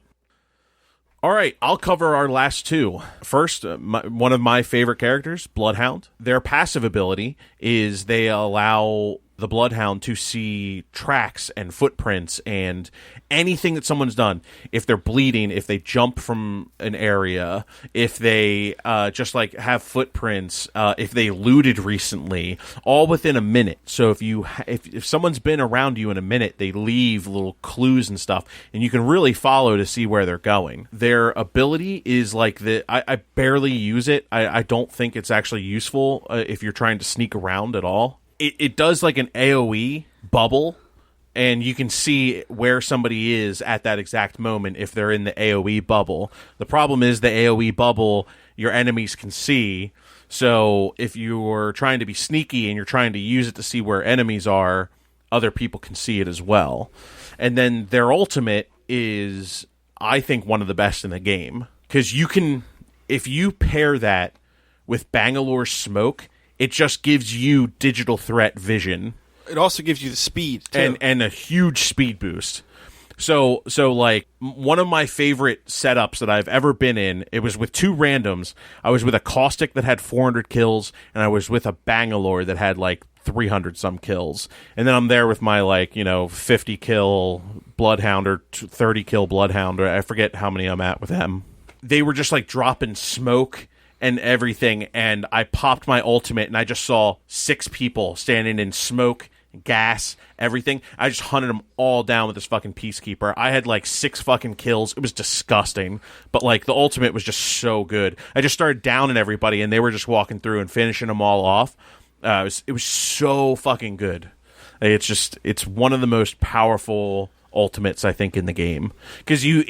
All right, I'll cover our last two. First, one of my favorite characters, Bloodhound. Their passive ability is they allow the Bloodhound to see tracks and footprints and anything that someone's done. If they're bleeding, if they jump from an area, if they just have footprints, if they looted recently, all within a minute. So if someone's been around you in a minute, they leave little clues and stuff, and you can really follow to see where they're going. Their ability is I barely use it. I don't think it's actually useful if you're trying to sneak around at all. It does an AoE bubble, and you can see where somebody is at that exact moment if they're in the AoE bubble. The problem is the AoE bubble your enemies can see, so if you're trying to be sneaky and you're trying to use it to see where enemies are, other people can see it as well. And then their ultimate is, I think, one of the best in the game, because if you pair that with Bangalore's smoke, it just gives you digital threat vision. It also gives you the speed, too. And a huge speed boost. So one of my favorite setups that I've ever been in, it was with 2 randoms. I was with a Caustic that had 400 kills, and I was with a Bangalore that had 300 some kills. And then I'm there with my 50 kill Bloodhound or 30 kill Bloodhound, or I forget how many I'm at with them. They were just dropping smoke and everything, and I popped my ultimate, and I just saw 6 people standing in smoke, gas, everything. I just hunted them all down with this fucking Peacekeeper. I had like 6 fucking kills. It was disgusting. But like the ultimate was just so good. I just started downing everybody and they were just walking through and finishing them all off. It was so fucking good. It's one of the most powerful ultimates, I think, in the game. Because you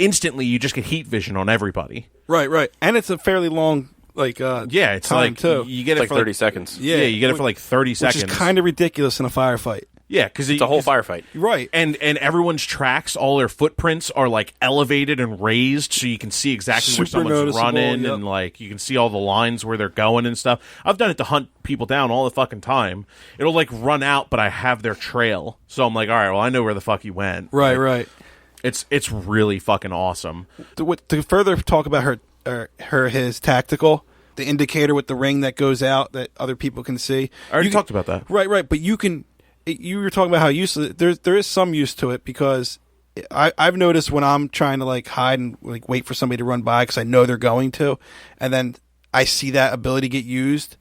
just get heat vision on everybody. Right. And it's a fairly long it's time like too. You get It's it like for 30 seconds. Yeah, you get it for like 30 seconds. Which is kind of ridiculous in a firefight. Yeah, because It's a whole firefight. Right. And everyone's tracks, all their footprints are like elevated and raised, so you can see exactly where Super someone's noticeable, running, yep. and like you can see all the lines where they're going and stuff. I've done it to hunt people down all the fucking time. It'll like run out, but I have their trail, so I'm like, all right, well, I know where the fuck you went. Right. It's really fucking awesome. To further talk about his tactical, the indicator with the ring that goes out that other people can see. I already talked about that. Right. But you were talking about how useless. There is some use to it because I've noticed when I'm trying to like hide and like wait for somebody to run by because I know they're going to, and then I see that ability get used,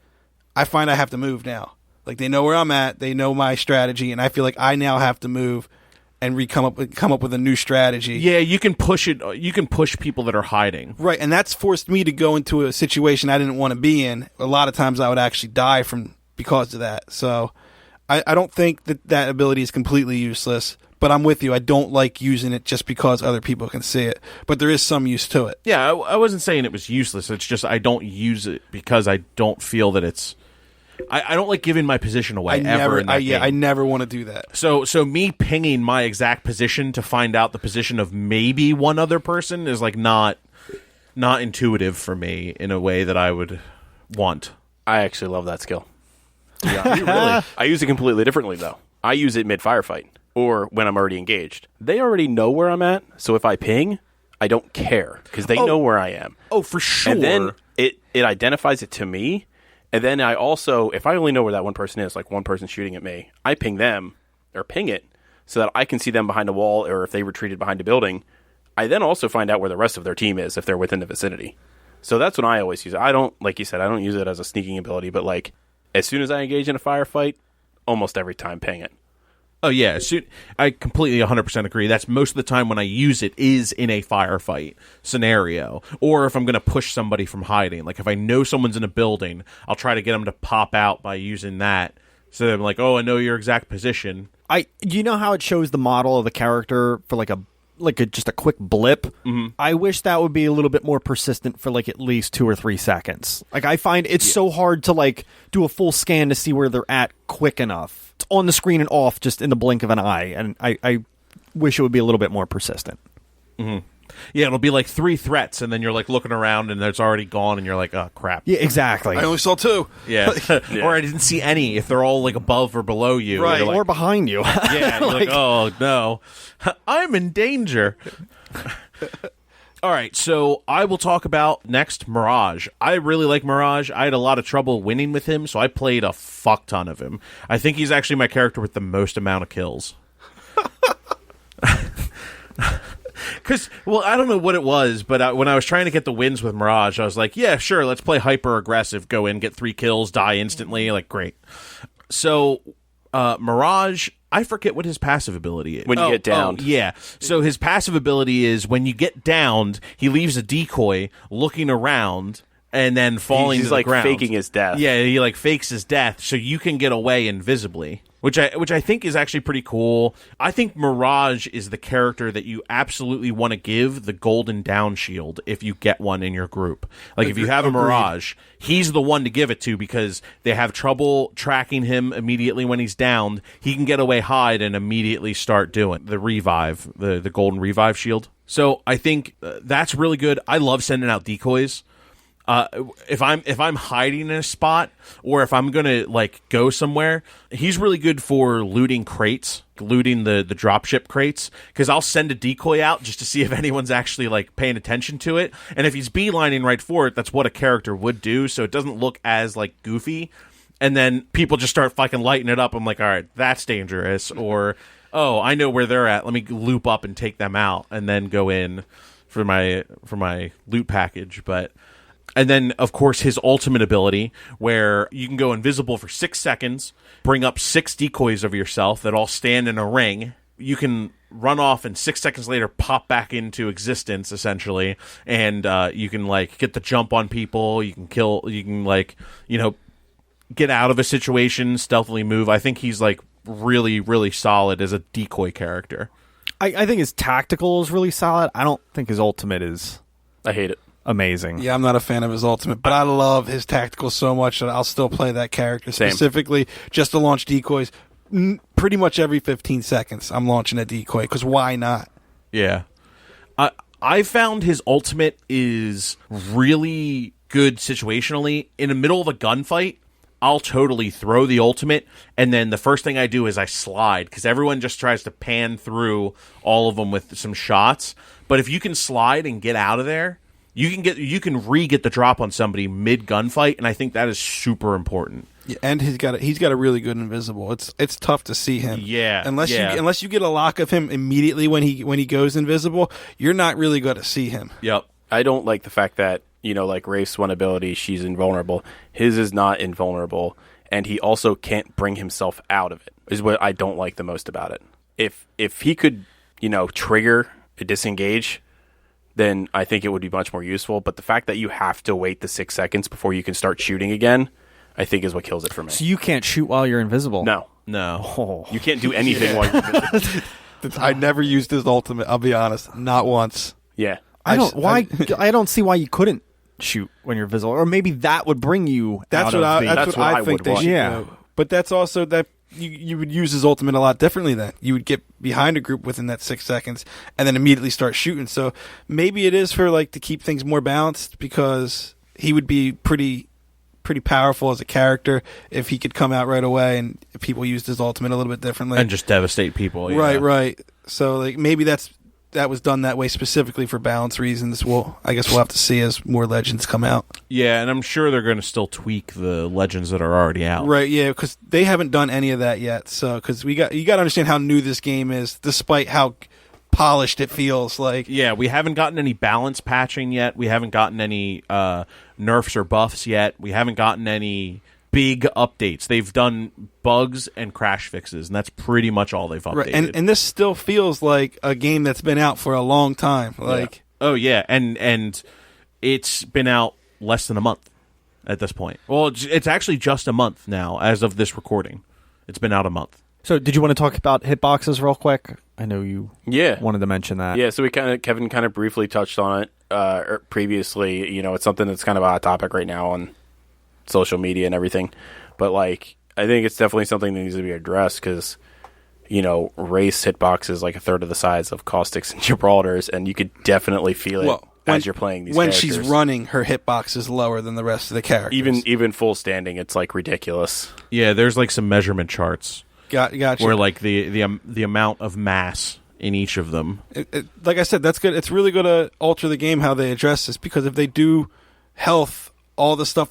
I find I have to move now. Like they know where I'm at, they know my strategy, and I feel like I now have to move and come up with a new strategy. Yeah, you can push it. You can push people that are hiding. Right, and that's forced me to go into a situation I didn't want to be in. A lot of times I would actually die because of that. So I don't think that ability is completely useless, but I'm with you. I don't like using it just because other people can see it. But there is some use to it. Yeah, I wasn't saying it was useless. It's just I don't use it because I don't feel that it's... I don't like giving my position away in that game. I never want to do that. So me pinging my exact position to find out the position of maybe one other person is like not intuitive for me in a way that I would want. I actually love that skill. Yeah, really. I use it completely differently, though. I use it mid-firefight or when I'm already engaged. They already know where I'm at, so if I ping, I don't care because they know where I am. Oh, for sure. And then it identifies it to me. And then I also, if I only know where that one person is, like one person shooting at me, I ping them, or ping it, so that I can see them behind a wall, or if they retreated behind a building. I then also find out where the rest of their team is, if they're within the vicinity. So that's when I always use it. I don't, like you said, I don't use it as a sneaking ability, but like, as soon as I engage in a firefight, almost every time ping it. Oh, yeah. I completely 100% agree. That's most of the time when I use it is in a firefight scenario. Or if I'm going to push somebody from hiding. Like, if I know someone's in a building, I'll try to get them to pop out by using that. So I'm like, oh, I know your exact position. You know how it shows the model of the character for just a quick blip? Mm-hmm. I wish that would be a little bit more persistent for like at least 2 or 3 seconds. Like I find it's so hard to like do a full scan to see where they're at quick enough. It's on the screen and off just in the blink of an eye, and I wish it would be a little bit more persistent. Mm-hmm. Yeah, it'll be like 3 threats, and then you're like looking around, and it's already gone, and you're like, oh crap. Yeah, exactly. I only saw 2. Yeah. Or I didn't see any if they're all like above or below you. Right, like, or behind you. Yeah, you're like, oh no, I'm in danger. All right, so I will talk about next Mirage. I really like Mirage. I had a lot of trouble winning with him, so I played a fuck ton of him. I think he's actually my character with the most amount of kills. Because, well, I don't know what it was, but when I was trying to get the wins with Mirage, I was like, yeah, sure, let's play hyper-aggressive, go in, get 3 kills, die instantly, like, great. So, Mirage... I forget what his passive ability is. When you get downed. Yeah. So his passive ability is when you get downed, he leaves a decoy looking around and then falling to the like ground. faking his death. Yeah, he like fakes his death so you can get away invisibly. Which I think is actually pretty cool. I think Mirage is the character that you absolutely want to give the golden down shield if you get one in your group. Like if you have a Mirage, he's the one to give it to because they have trouble tracking him immediately when he's downed. He can get away hide and immediately start doing the revive, the golden revive shield. So I think that's really good. I love sending out decoys. If I'm hiding in a spot or if I'm gonna like go somewhere, he's really good for looting crates, looting the dropship crates, because I'll send a decoy out just to see if anyone's actually like paying attention to it. And if he's beelining right for it, that's what a character would do, so it doesn't look as like goofy. And then people just start fucking lighting it up. I'm like, all right, that's dangerous. Or, oh, I know where they're at. Let me loop up and take them out, and then go in for my loot package. But And then, of course, his ultimate ability, where you can go invisible for 6 seconds, bring up 6 decoys of yourself that all stand in a ring. You can run off and 6 seconds later pop back into existence, essentially. And you can, like, get the jump on people. You can kill, you can, like, you know, get out of a situation, stealthily move. I think he's, like, really, really solid as a decoy character. I think his tactical is really solid. I don't think his ultimate is I hate it. amazing. Yeah, I'm not a fan of his ultimate, but I love his tactical so much that I'll still play that character Same. specifically just to launch decoys. Pretty much every 15 seconds, I'm launching a decoy, because why not? Yeah. I found his ultimate is really good situationally. In the middle of a gunfight, I'll totally throw the ultimate, and then the first thing I do is I slide, because everyone just tries to pan through all of them with some shots. But if you can slide and get out of there, you can re-get the drop on somebody mid-gunfight, and I think that is super important. Yeah, and he's got a really good invisible. It's tough to see him. Yeah, unless you get a lock of him immediately when he goes invisible, you're not really going to see him. Yep. I don't like the fact that, you know, like Rafe's one ability, she's invulnerable. His is not invulnerable, and he also can't bring himself out of it, is what I don't like the most about it. If he could, you know, trigger a disengage, then I think it would be much more useful. But the fact that you have to wait the 6 seconds before you can start shooting again, I think is what kills it for me. So you can't shoot while you're invisible? No. Oh. You can't do anything while you're invisible. I never used his ultimate, I'll be honest. Not once. Yeah. I don't see why you couldn't shoot when you're visible, or maybe that would bring you. That's what I think would they want. should Yeah. do. But that's also that you would use his ultimate a lot differently then. You would get behind a group within that 6 seconds and then immediately start shooting. So maybe it is for like to keep things more balanced, because he would be pretty powerful as a character if he could come out right away and people used his ultimate a little bit differently. And just devastate people. Yeah. Right. So like maybe that was done that way specifically for balance reasons. I guess we'll have to see as more legends come out. Yeah, and I'm sure they're going to still tweak the legends that are already out. Right, yeah, because they haven't done any of that yet. So, because you got to understand how new this game is, despite how polished it feels like. Yeah, we haven't gotten any balance patching yet. We haven't gotten any nerfs or buffs yet. We haven't gotten any big updates. They've done bugs and crash fixes, and that's pretty much all they've updated. Right, and this still feels like a game that's been out for a long time. Like, yeah. Oh yeah, and it's been out less than a month at this point. Well, it's actually just a month now as of this recording. It's been out a month. So, did you want to talk about hitboxes real quick? I know you Yeah. wanted to mention that. Yeah, so Kevin kind of briefly touched on it previously. You know, it's something that's kind of a hot topic right now on social media and everything. But, like, I think it's definitely something that needs to be addressed because, you know, race hitbox is like a third of the size of Caustic's and Gibraltar's, and you could definitely feel it as you're playing these when characters. she's running, her hitbox is lower than the rest of the characters. Even full standing, it's, like, ridiculous. Yeah, there's like some measurement charts Gotcha. where like the amount of mass in each of them. Like I said, that's good. It's really going to alter the game how they address this, because if they do health, all the stuff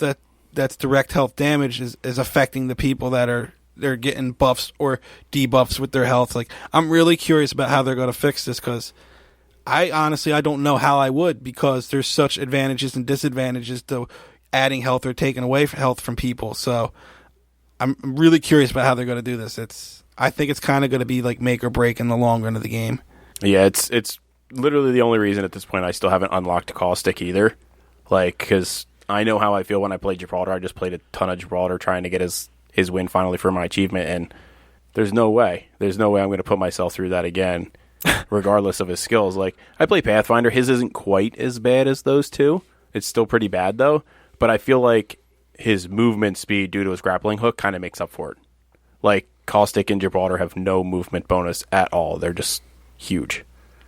that's direct health damage is affecting the people they're getting buffs or debuffs with their health. Like, I'm really curious about how they're going to fix this, because I don't know how I would, because there's such advantages and disadvantages to adding health or taking away health from people. So I'm really curious about how they're going to do this. I think it's kind of going to be like make or break in the long run of the game. Yeah, it's literally the only reason at this point I still haven't unlocked Caustic either. Like, because I know how I feel when I play Gibraltar. I just played a ton of Gibraltar trying to get his win finally for my achievement, and there's no way I'm going to put myself through that again, regardless of his skills. Like, I play Pathfinder. His isn't quite as bad as those two. It's still pretty bad, though. But I feel like his movement speed due to his grappling hook kind of makes up for it. Like, Caustic and Gibraltar have no movement bonus at all. They're just huge.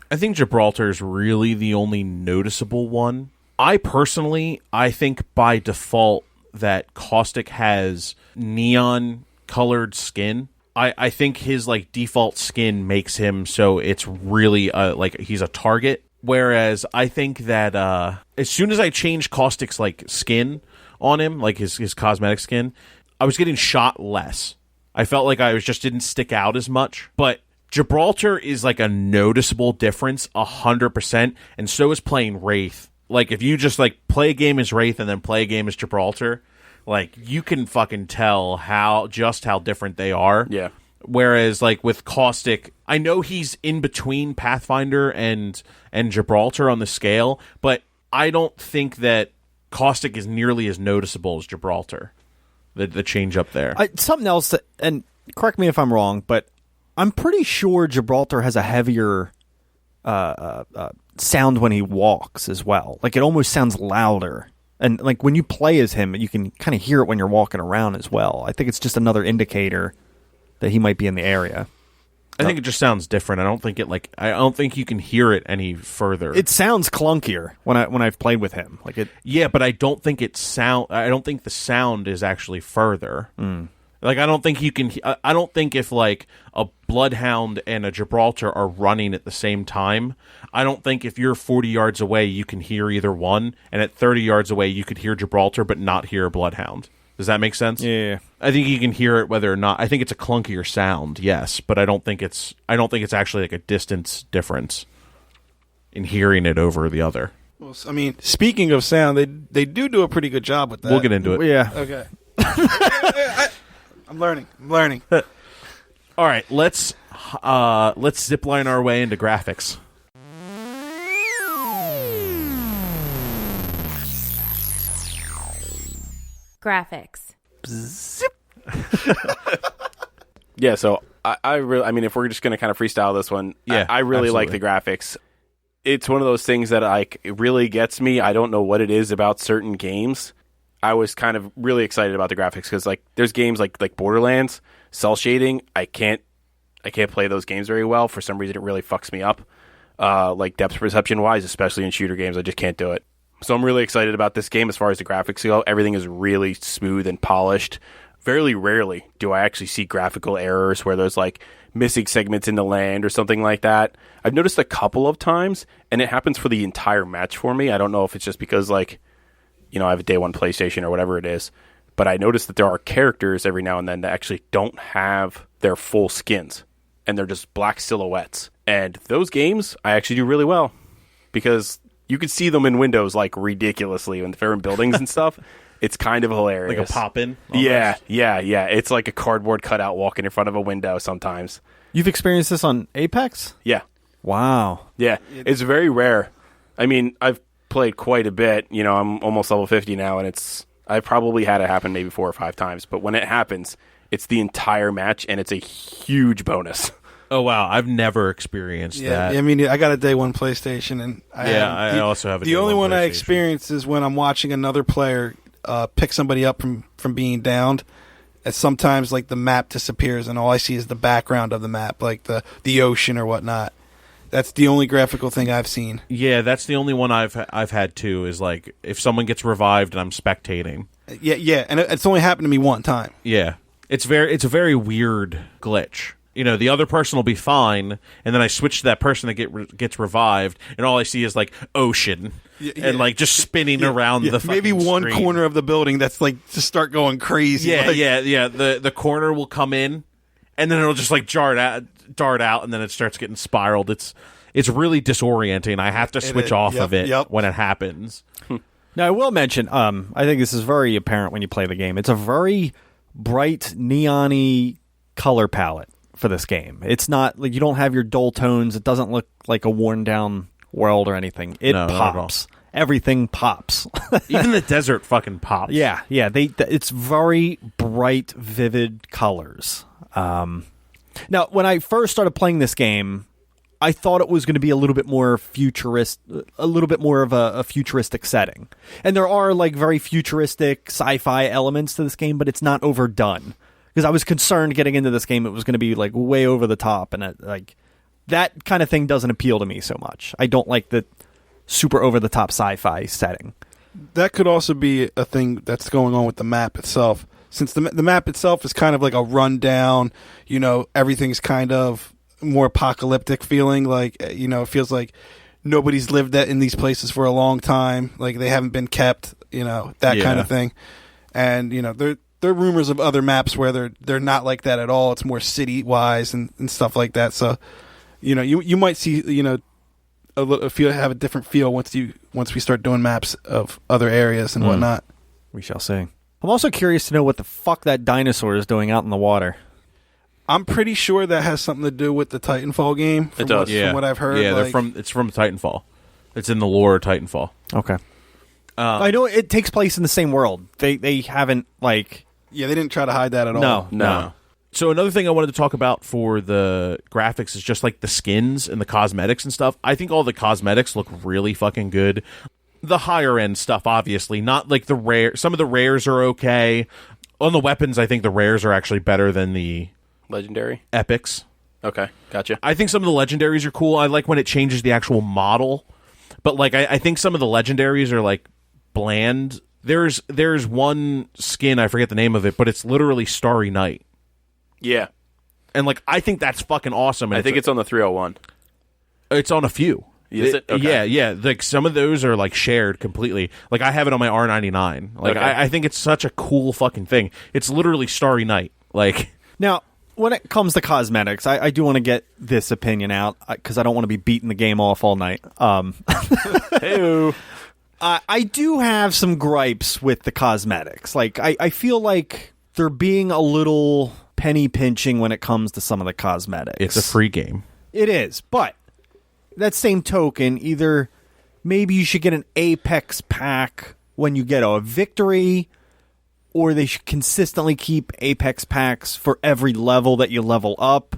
I think Gibraltar's really the only noticeable one. I think by default that Caustic has neon colored skin. I think his like default skin makes him so it's really like he's a target. Whereas I think that as soon as I change Caustic's like skin on him, like his cosmetic skin, I was getting shot less. I felt like I didn't stick out as much. But Gibraltar is like a noticeable difference, 100%, and so is playing Wraith. like if you just like play a game as Wraith and then play a game as Gibraltar, like you can fucking tell how different they are. Yeah. Whereas like with Caustic, I know he's in between Pathfinder and Gibraltar on the scale, but I don't think that Caustic is nearly as noticeable as Gibraltar. The change up there. Something else, and correct me if I'm wrong, but I'm pretty sure Gibraltar has a heavier sound when he walks as well. Like it almost sounds louder. And like when you play as him, you can kind of hear it when you're walking around as well. I think it's just another indicator that he might be in the area. I think it just sounds different. I don't think you can hear it any further. It sounds clunkier when I've played with him. Like it. Yeah, but I don't think I don't think the sound is actually further. Like I don't think you can. I don't think if like a Bloodhound and a Gibraltar are running at the same time, I don't think if you're 40 yards away you can hear either one, and at 30 yards away you could hear Gibraltar but not hear a Bloodhound. Does that make sense? Yeah. I think you can hear it whether or not. I think it's a clunkier sound, yes, but I don't think it's actually like a distance difference in hearing it over the other. Well, I mean, speaking of sound, they do a pretty good job with that. We'll get into it. Yeah. Okay. I'm learning. All right, let's zipline our way into graphics. Graphics. Yeah, so I really, I mean, if we're just going to kind of freestyle this one, yeah, I really absolutely. like the graphics. It's one of those things that it really gets me. I don't know what it is about certain games. I was kind of really excited about the graphics because like there's games like Borderlands, cell shading. I can't play those games very well. For some reason, it really fucks me up. Like depth perception wise, especially in shooter games, I just can't do it. So I'm really excited about this game as far as the graphics go. Everything is really smooth and polished. Very rarely do I actually see graphical errors where there's like missing segments in the land or something like that. I've noticed a couple of times, and it happens for the entire match for me. I don't know if it's just because like, you know, I have a day one PlayStation or whatever it is, but I noticed that there are characters every now and then that actually don't have their full skins, and they're just black silhouettes. And those games, I actually do really well because you can see them in windows like ridiculously when they're in buildings and stuff. It's kind of hilarious. Like a pop-in? Yeah. It's like a cardboard cutout walking in front of a window sometimes. You've experienced this on Apex? Yeah. Wow. Yeah. It's very rare. I mean, I've played quite a bit. You know, I'm almost level 50 now, and I've probably had it happen maybe 4 or 5 times. But when it happens, it's the entire match, and it's a huge bonus. Oh, wow. I've never experienced that. Yeah, I mean, I got a day one PlayStation, and I also have a the day only one I PlayStation. experience is when I'm watching another player pick somebody up from being downed. And sometimes, like, the map disappears, and all I see is the background of the map, like the ocean or whatnot. That's the only graphical thing I've seen. Yeah, that's the only one I've had too. Is like if someone gets revived and I'm spectating. Yeah, and it's only happened to me one time. Yeah, it's a very weird glitch. You know, the other person will be fine, and then I switch to that person that gets revived, and all I see is like ocean and like just spinning around the fucking maybe one screen. corner of the building that's like just start going crazy. Yeah, like, yeah. The corner will come in, and then it'll just like dart out, and then it starts getting spiraled. It's really disorienting. I have to switch off of it when it happens. Now, I will mention, I think this is very apparent when you play the game. It's a very bright, neon-y color palette for this game. It's not, like, you don't have your dull tones. It doesn't look like a worn-down world or anything. It No, not at all. pops. Everything pops. Even the desert fucking pops. Yeah. It's very bright, vivid colors. Now, when I first started playing this game, I thought it was going to be a little bit more a little bit more of a futuristic setting. And there are like very futuristic sci-fi elements to this game, but it's not overdone. Because I was concerned getting into this game, it was going to be like way over the top, and like that kind of thing doesn't appeal to me so much. I don't like the super over the top sci-fi setting. That could also be a thing that's going on with the map itself. Since the map itself is kind of like a rundown, you know, everything's kind of more apocalyptic feeling. Like, you know, it feels like nobody's lived in these places for a long time. Like they haven't been kept, you know, that kind of thing. And, you know, there are rumors of other maps where they're not like that at all. It's more city-wise and stuff like that. So, you know, you might see, you know, have a different feel once we start doing maps of other areas and whatnot. We shall see. I'm also curious to know what the fuck that dinosaur is doing out in the water. I'm pretty sure that has something to do with the Titanfall game. It does. From what I've heard. Yeah, it's from Titanfall. It's in the lore of Titanfall. Okay. I know it takes place in the same world. They haven't, like... Yeah, they didn't try to hide that at all. No. So another thing I wanted to talk about for the graphics is just like the skins and the cosmetics and stuff. I think all the cosmetics look really fucking good. The higher end stuff, obviously, not like the rare. Some of the rares are okay. On the weapons, I think the rares are actually better than the Legendary? epics. Okay, gotcha. I think some of the legendaries are cool. I like when it changes the actual model. But like I think some of the legendaries are like bland. There's one skin, I forget the name of it, but it's literally Starry Night. Yeah. And like I think that's fucking awesome. And I think it's on the 301. It's on a few. Is it? Okay. Yeah. Like some of those are like shared completely. Like I have it on my R99. Like Okay. I think it's such a cool fucking thing. It's literally Starry Night. Like Now, when it comes to cosmetics, I do want to get this opinion out because I don't want to be beating the game off all night. Hey-o. I do have some gripes with the cosmetics. Like, I feel like they're being a little penny pinching when it comes to some of the cosmetics. it's a free game. It is, but that same token, either maybe you should get an Apex pack when you get a victory, or they should consistently keep Apex packs for every level that you level up.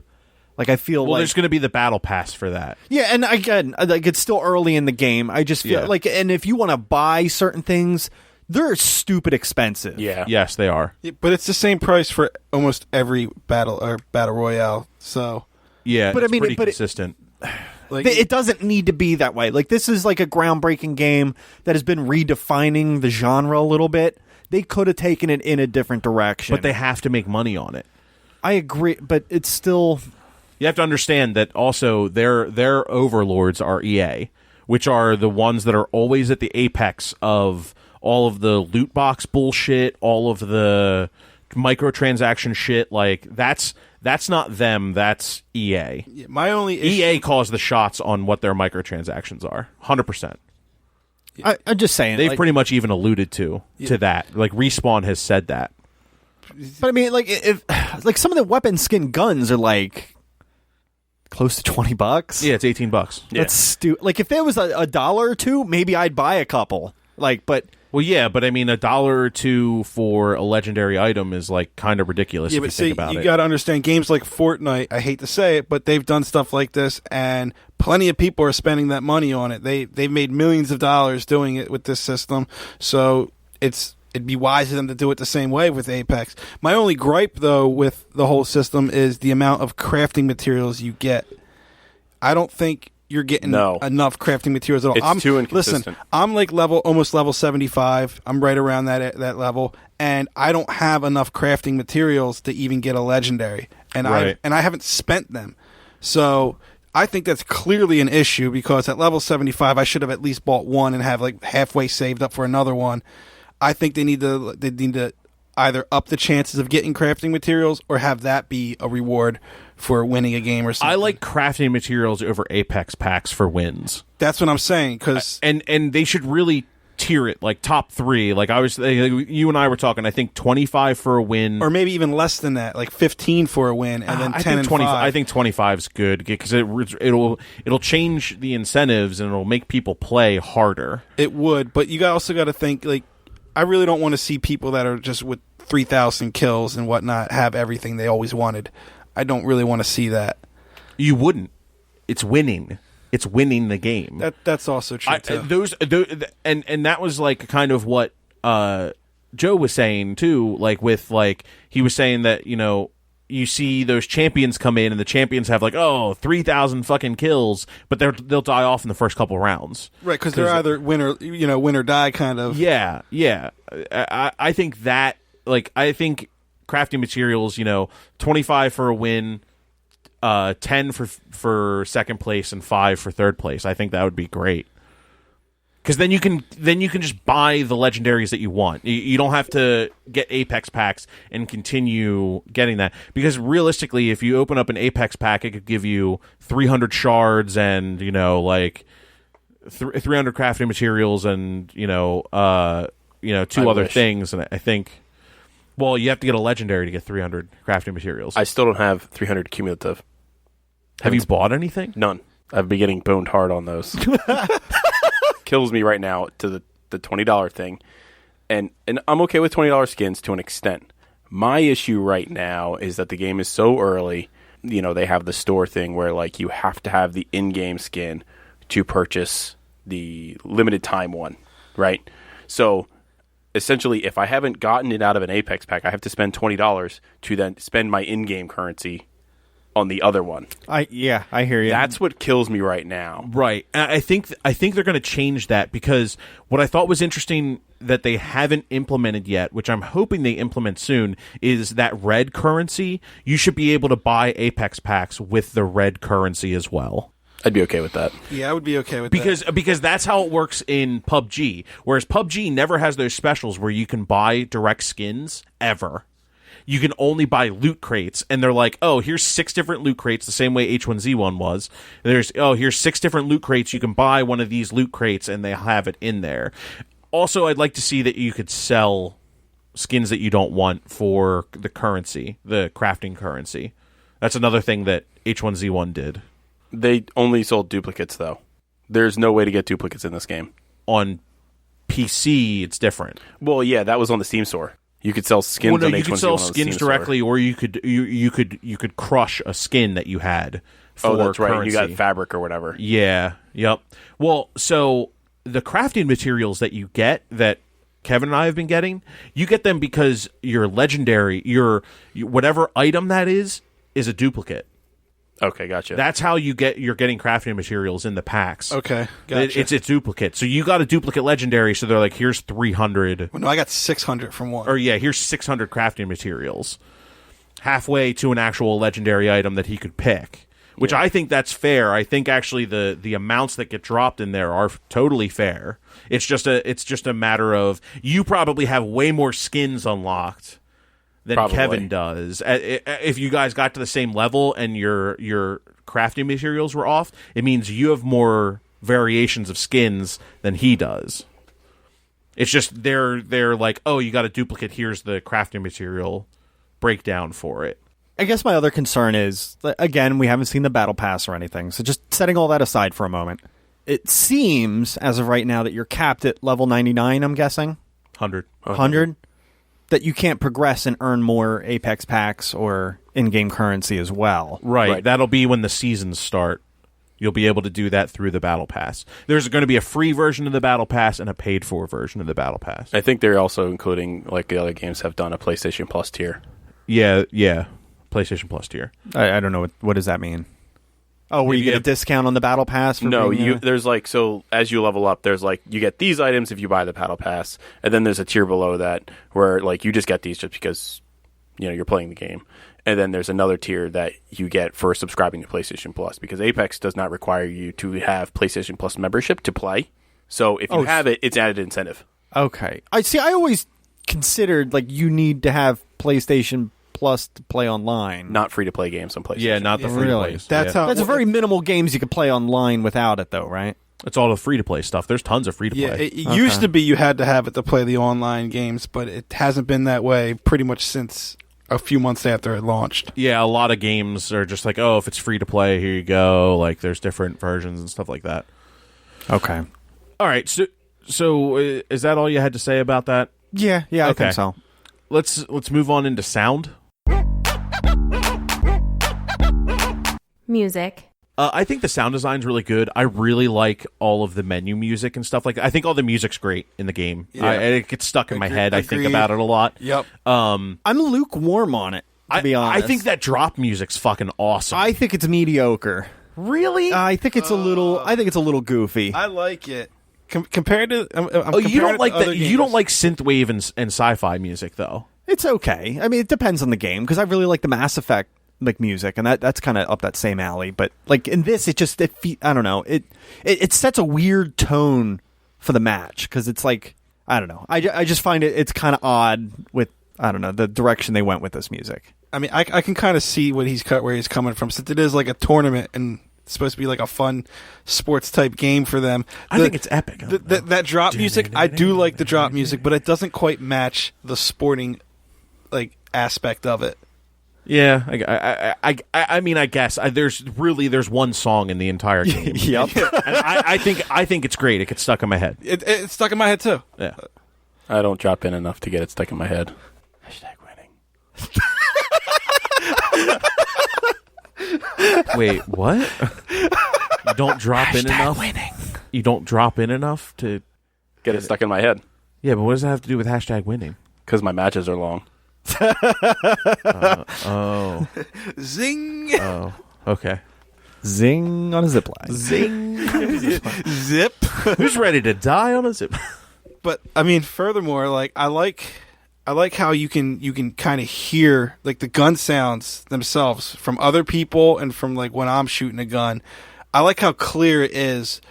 Like, I feel Well, like... there's going to be the battle pass for that. Yeah, and again, like, it's still early in the game. I just feel like... And if you want to buy certain things, they're stupid expensive. Yeah. Yes, they are. Yeah, but it's the same price for almost every battle royale. So, Yeah, But I it's mean, pretty but it- consistent. like, It doesn't need to be that way. Like, this is like a groundbreaking game that has been redefining the genre a little bit. They could have taken it in a different direction. But they have to make money on it. I agree, but it's still... You have to understand that also their overlords are EA, which are the ones that are always at the apex of all of the loot box bullshit, all of the microtransaction shit. Like that's not them, that's EA. my only issue, EA calls the shots on what their microtransactions are. 100%. I'm just saying. They've like, pretty much even alluded to that. Like Respawn has said that. But I mean, like, if like some of the weapon skin guns are like close to $20. Yeah, it's $18. That's stupid. Like, if there was a dollar or two, maybe I'd buy a couple. Like, but Well, yeah, but I mean, $1 or $2 for a legendary item is like kind of ridiculous if you but see, think about you it. got to understand games like Fortnite. I hate to say it, but they've done stuff like this, and plenty of people are spending that money on it. They've made millions of dollars doing it with this system, so it'd be wise for them to do it the same way with Apex. My only gripe, though, with the whole system is the amount of crafting materials you get. I don't think you're getting enough crafting materials at all. It's too inconsistent. Listen, I'm like almost level 75. I'm right around that level, and I don't have enough crafting materials to even get a legendary, and Right. I haven't spent them. So I think that's clearly an issue because at level 75, I should have at least bought one and have like halfway saved up for another one. I think they need to either up the chances of getting crafting materials or have that be a reward for winning a game or something. I like crafting materials over Apex packs for wins. That's what I'm saying, because And they should really tier it like top 3. Like you and I were talking. I think 25 for a win, or maybe even less than that, like 15 for a win, and then 10 I think and 25. 5. I think 25 is good because it'll change the incentives and it'll make people play harder. It would, but you also got to think, like, I really don't want to see people that are just with 3,000 kills and whatnot have everything they always wanted. I don't really want to see that. You wouldn't. It's winning. It's winning the game. That's also true too. And that was like kind of what Joe was saying too. Like with like he was saying that you see those champions come in and the champions have like 3,000 fucking kills, but they'll die off in the first couple rounds. Right, because they're either win or die kind of. Yeah. I think that I think crafting materials, 25 for a win, 10 for second place, and 5 for third place. I think that would be great. Because then you can just buy the legendaries that you want. You don't have to get Apex packs and continue getting that. Because realistically, if you open up an Apex pack, it could give you 300 shards and 300 crafting materials and, two other things. And I think, well, you have to get a legendary to get 300 crafting materials. I still don't have 300 cumulative. Have you bought anything? None. I've been getting boned hard on those. Kills me right now to the $20 thing. And I'm okay with $20 skins to an extent. My issue right now is that the game is so early. They have the store thing where like you have to have the in-game skin to purchase the limited time one, right? So essentially, if I haven't gotten it out of an Apex pack, I have to spend $20 to then spend my in-game currency on the other one. I hear you. That's what kills me right now. Right. And I think they're going to change that, because what I thought was interesting that they haven't implemented yet, which I'm hoping they implement soon, is that red currency. You should be able to buy Apex packs with the red currency as well. I'd be okay with that. Yeah, I would be okay with that. Because that's how it works in PUBG. Whereas PUBG never has those specials where you can buy direct skins ever. You can only buy loot crates, and they're like, oh, here's 6 different loot crates, the same way H1Z1 was. Here's 6 different loot crates. You can buy one of these loot crates, and they have it in there. Also, I'd like to see that you could sell skins that you don't want for the currency, the crafting currency. That's another thing that H1Z1 did. They only sold duplicates, though. There's no way to get duplicates in this game. On PC, it's different. Well, yeah, that was on the Steam store. You could sell skins on H1Z1 you could sell on the skins Steam directly, store. or you could crush a skin that you had for that's right. currency. You got fabric or whatever. Yeah. Yep. Well, so the crafting materials that you get, that Kevin and I have been getting, you get them because your legendary, your whatever item that is a duplicate. Okay, gotcha. That's how you're getting crafting materials in the packs. Okay, gotcha. It's a duplicate. So you got a duplicate legendary, so they're like, here's 300. Well, no, I got 600 from one. Or yeah, here's 600 crafting materials. Halfway to an actual legendary item that he could pick. Which I think that's fair. I think actually the amounts that get dropped in there are totally fair. It's just a matter of, you probably have way more skins unlocked than Probably. Kevin does. If you guys got to the same level and your crafting materials were off, it means you have more variations of skins than he does. It's just they're like, oh, you got a duplicate, here's the crafting material breakdown for it. I guess my other concern is, again, we haven't seen the battle pass or anything, so just setting all that aside for a moment. It seems, as of right now, that you're capped at level 99, I'm guessing? 100. 100? That you can't progress and earn more Apex packs or in-game currency as well. Right. That'll be when the seasons start. You'll be able to do that through the Battle Pass. There's going to be a free version of the Battle Pass and a paid-for version of the Battle Pass. I think they're also including, like the other games have done, a PlayStation Plus tier. Yeah. PlayStation Plus tier. I don't know. What does that mean? Oh, where you get a discount on the Battle Pass? There's like, so as you level up, there's like, you get these items if you buy the Battle Pass, and then there's a tier below that where like you just get these just because, you're playing the game. And then there's another tier that you get for subscribing to PlayStation Plus, because Apex does not require you to have PlayStation Plus membership to play. So if you have it, it's added incentive. Okay. I always considered like you need to have PlayStation Plus to play online. Not free to play games on PlayStation. Yeah, not the free to play. That's how. That's a very minimal games you can play online without it, though, right? It's all the free to play stuff. There's tons of free to Yeah, play. it used to be you had to have it to play the online games, but it hasn't been that way pretty much since a few months after it launched. Yeah, a lot of games are just like, oh, if it's free to play, here you go. Like, there's different versions and stuff like that. Okay. All right. So is that all you had to say about that? Yeah, I Okay. think so. Let's move on into sound. Music. I think the sound design's really good. I really like all of the menu music and stuff like that. I think all the music's great in the game. Yeah. It gets stuck in my head. I think Agreed. about it a lot. Yep. I'm lukewarm on it, to be honest. I think that drop music's fucking awesome. I think it's mediocre. Really? I think it's a little goofy. I like it. Compared to You don't like that? that? You don't like synthwave and sci-fi music, though. It's okay. I mean, it depends on the game, because I really like the Mass Effect like music, and that's kind of up that same alley. But like in this, I don't know. It sets a weird tone for the match, because it's like, I don't know. I just find it's kind of odd with, I don't know, the direction they went with this music. I mean, I can kind of see where he's coming from, since it is like a tournament, and supposed to be like a fun sports type game for them. I think it's epic. That drop music, I do like the drop music, but it doesn't quite match the sporting like aspect of it. Yeah, I mean, I guess there's one song in the entire game. Yep. And I think it's great. It gets stuck in my head. It's stuck in my head too. Yeah. I don't drop in enough to get it stuck in my head. Hashtag winning. Wait, what? You don't drop in enough. Winning. You don't drop in enough to Get it stuck in my head. Yeah, but what does that have to do with hashtag winning? Because my matches are long. Oh. Zing. Oh. Okay. Zing on a zip line. Zing. Zip. Who's ready to die on a zip? But I mean, furthermore, like I like how you can kind of hear like the gun sounds themselves from other people and from like when I'm shooting a gun. I like how clear it is.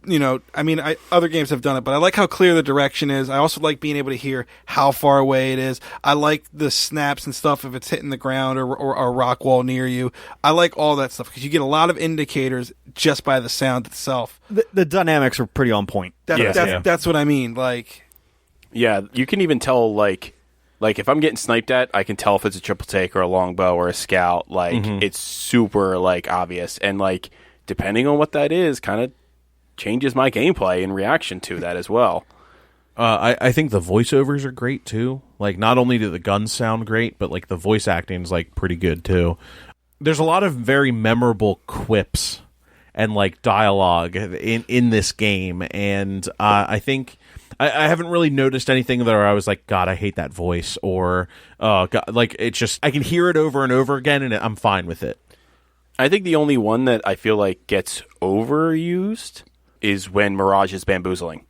You know, I mean, other games have done it, but I like how clear the direction is. I also like being able to hear how far away it is. I like the snaps and stuff if it's hitting the ground or a rock wall near you. I like all that stuff because you get a lot of indicators just by the sound itself. The dynamics are pretty on point. That's what I mean. Like, yeah, you can even tell like if I'm getting sniped at, I can tell if it's a triple take or a longbow or a scout. Like it's super like obvious, and like depending on what that is, kind of changes my gameplay in reaction to that as well. I think the voiceovers are great too. Like, not only do the guns sound great, but like the voice acting is like pretty good too. There's a lot of very memorable quips and like dialogue in this game, and I think I haven't really noticed anything that I was like, God, I hate that voice, or God, like it's just I can hear it over and over again, and I'm fine with it. I think the only one that I feel like gets overused is when Mirage is bamboozling.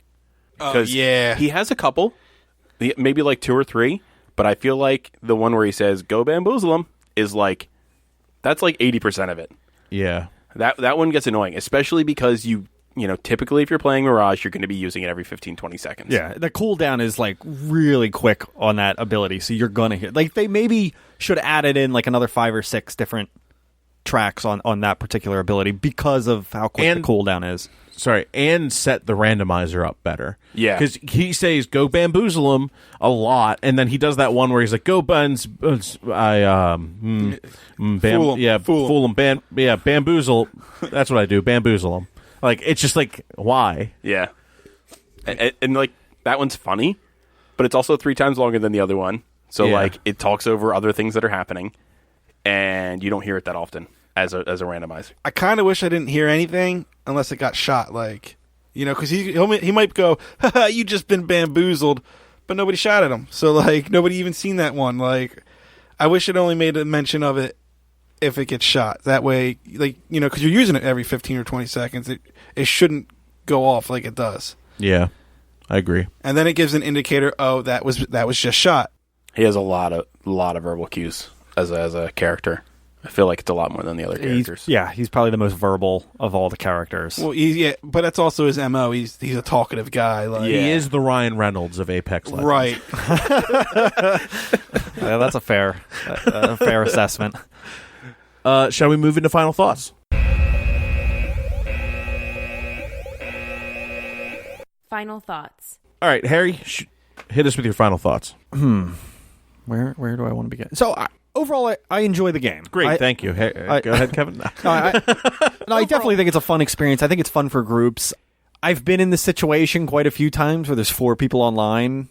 Because he has a couple, maybe like 2 or 3, but I feel like the one where he says, go bamboozle him, is like, that's like 80% of it. Yeah. That one gets annoying, especially because you know, typically if you're playing Mirage, you're going to be using it every 15, 20 seconds. Yeah, the cooldown is like really quick on that ability, so you're going to hear. Like, they maybe should have added in like another 5 or 6 different tracks on that particular ability because of how quick the cooldown is. Sorry, and set the randomizer up better. Yeah. Because he says, go bamboozle him a lot, and then he does that one where he's like, go buns, fool him. Bamboozle. That's what I do, bamboozle him. Like, it's just like, why? Yeah. And like, that one's funny, but it's also 3 times longer than the other one. So, like, it talks over other things that are happening, and you don't hear it that often as a randomizer. I kind of wish I didn't hear anything unless it got shot, like, you know, because he might go, haha, you just been bamboozled, but nobody shot at him. So, like, nobody even seen that one. Like, I wish it only made a mention of it if it gets shot. That way, like, you know, because you're using it every 15 or 20 seconds, it shouldn't go off like it does. Yeah, I agree. And then it gives an indicator, oh, that was just shot. He has a lot of verbal cues as a character. I feel like it's a lot more than the other characters. He's probably the most verbal of all the characters. Well, but that's also his MO. He's a talkative guy. Like, He is the Ryan Reynolds of Apex Legends. right. Yeah, that's a fair assessment. Shall we move into final thoughts? Final thoughts. All right, Harry, hit us with your final thoughts. Where do I want to begin? So, overall, I enjoy the game. Great, thank you. Go ahead, Kevin. No, I definitely think it's a fun experience. I think it's fun for groups. I've been in this situation quite a few times where there's 4 people online,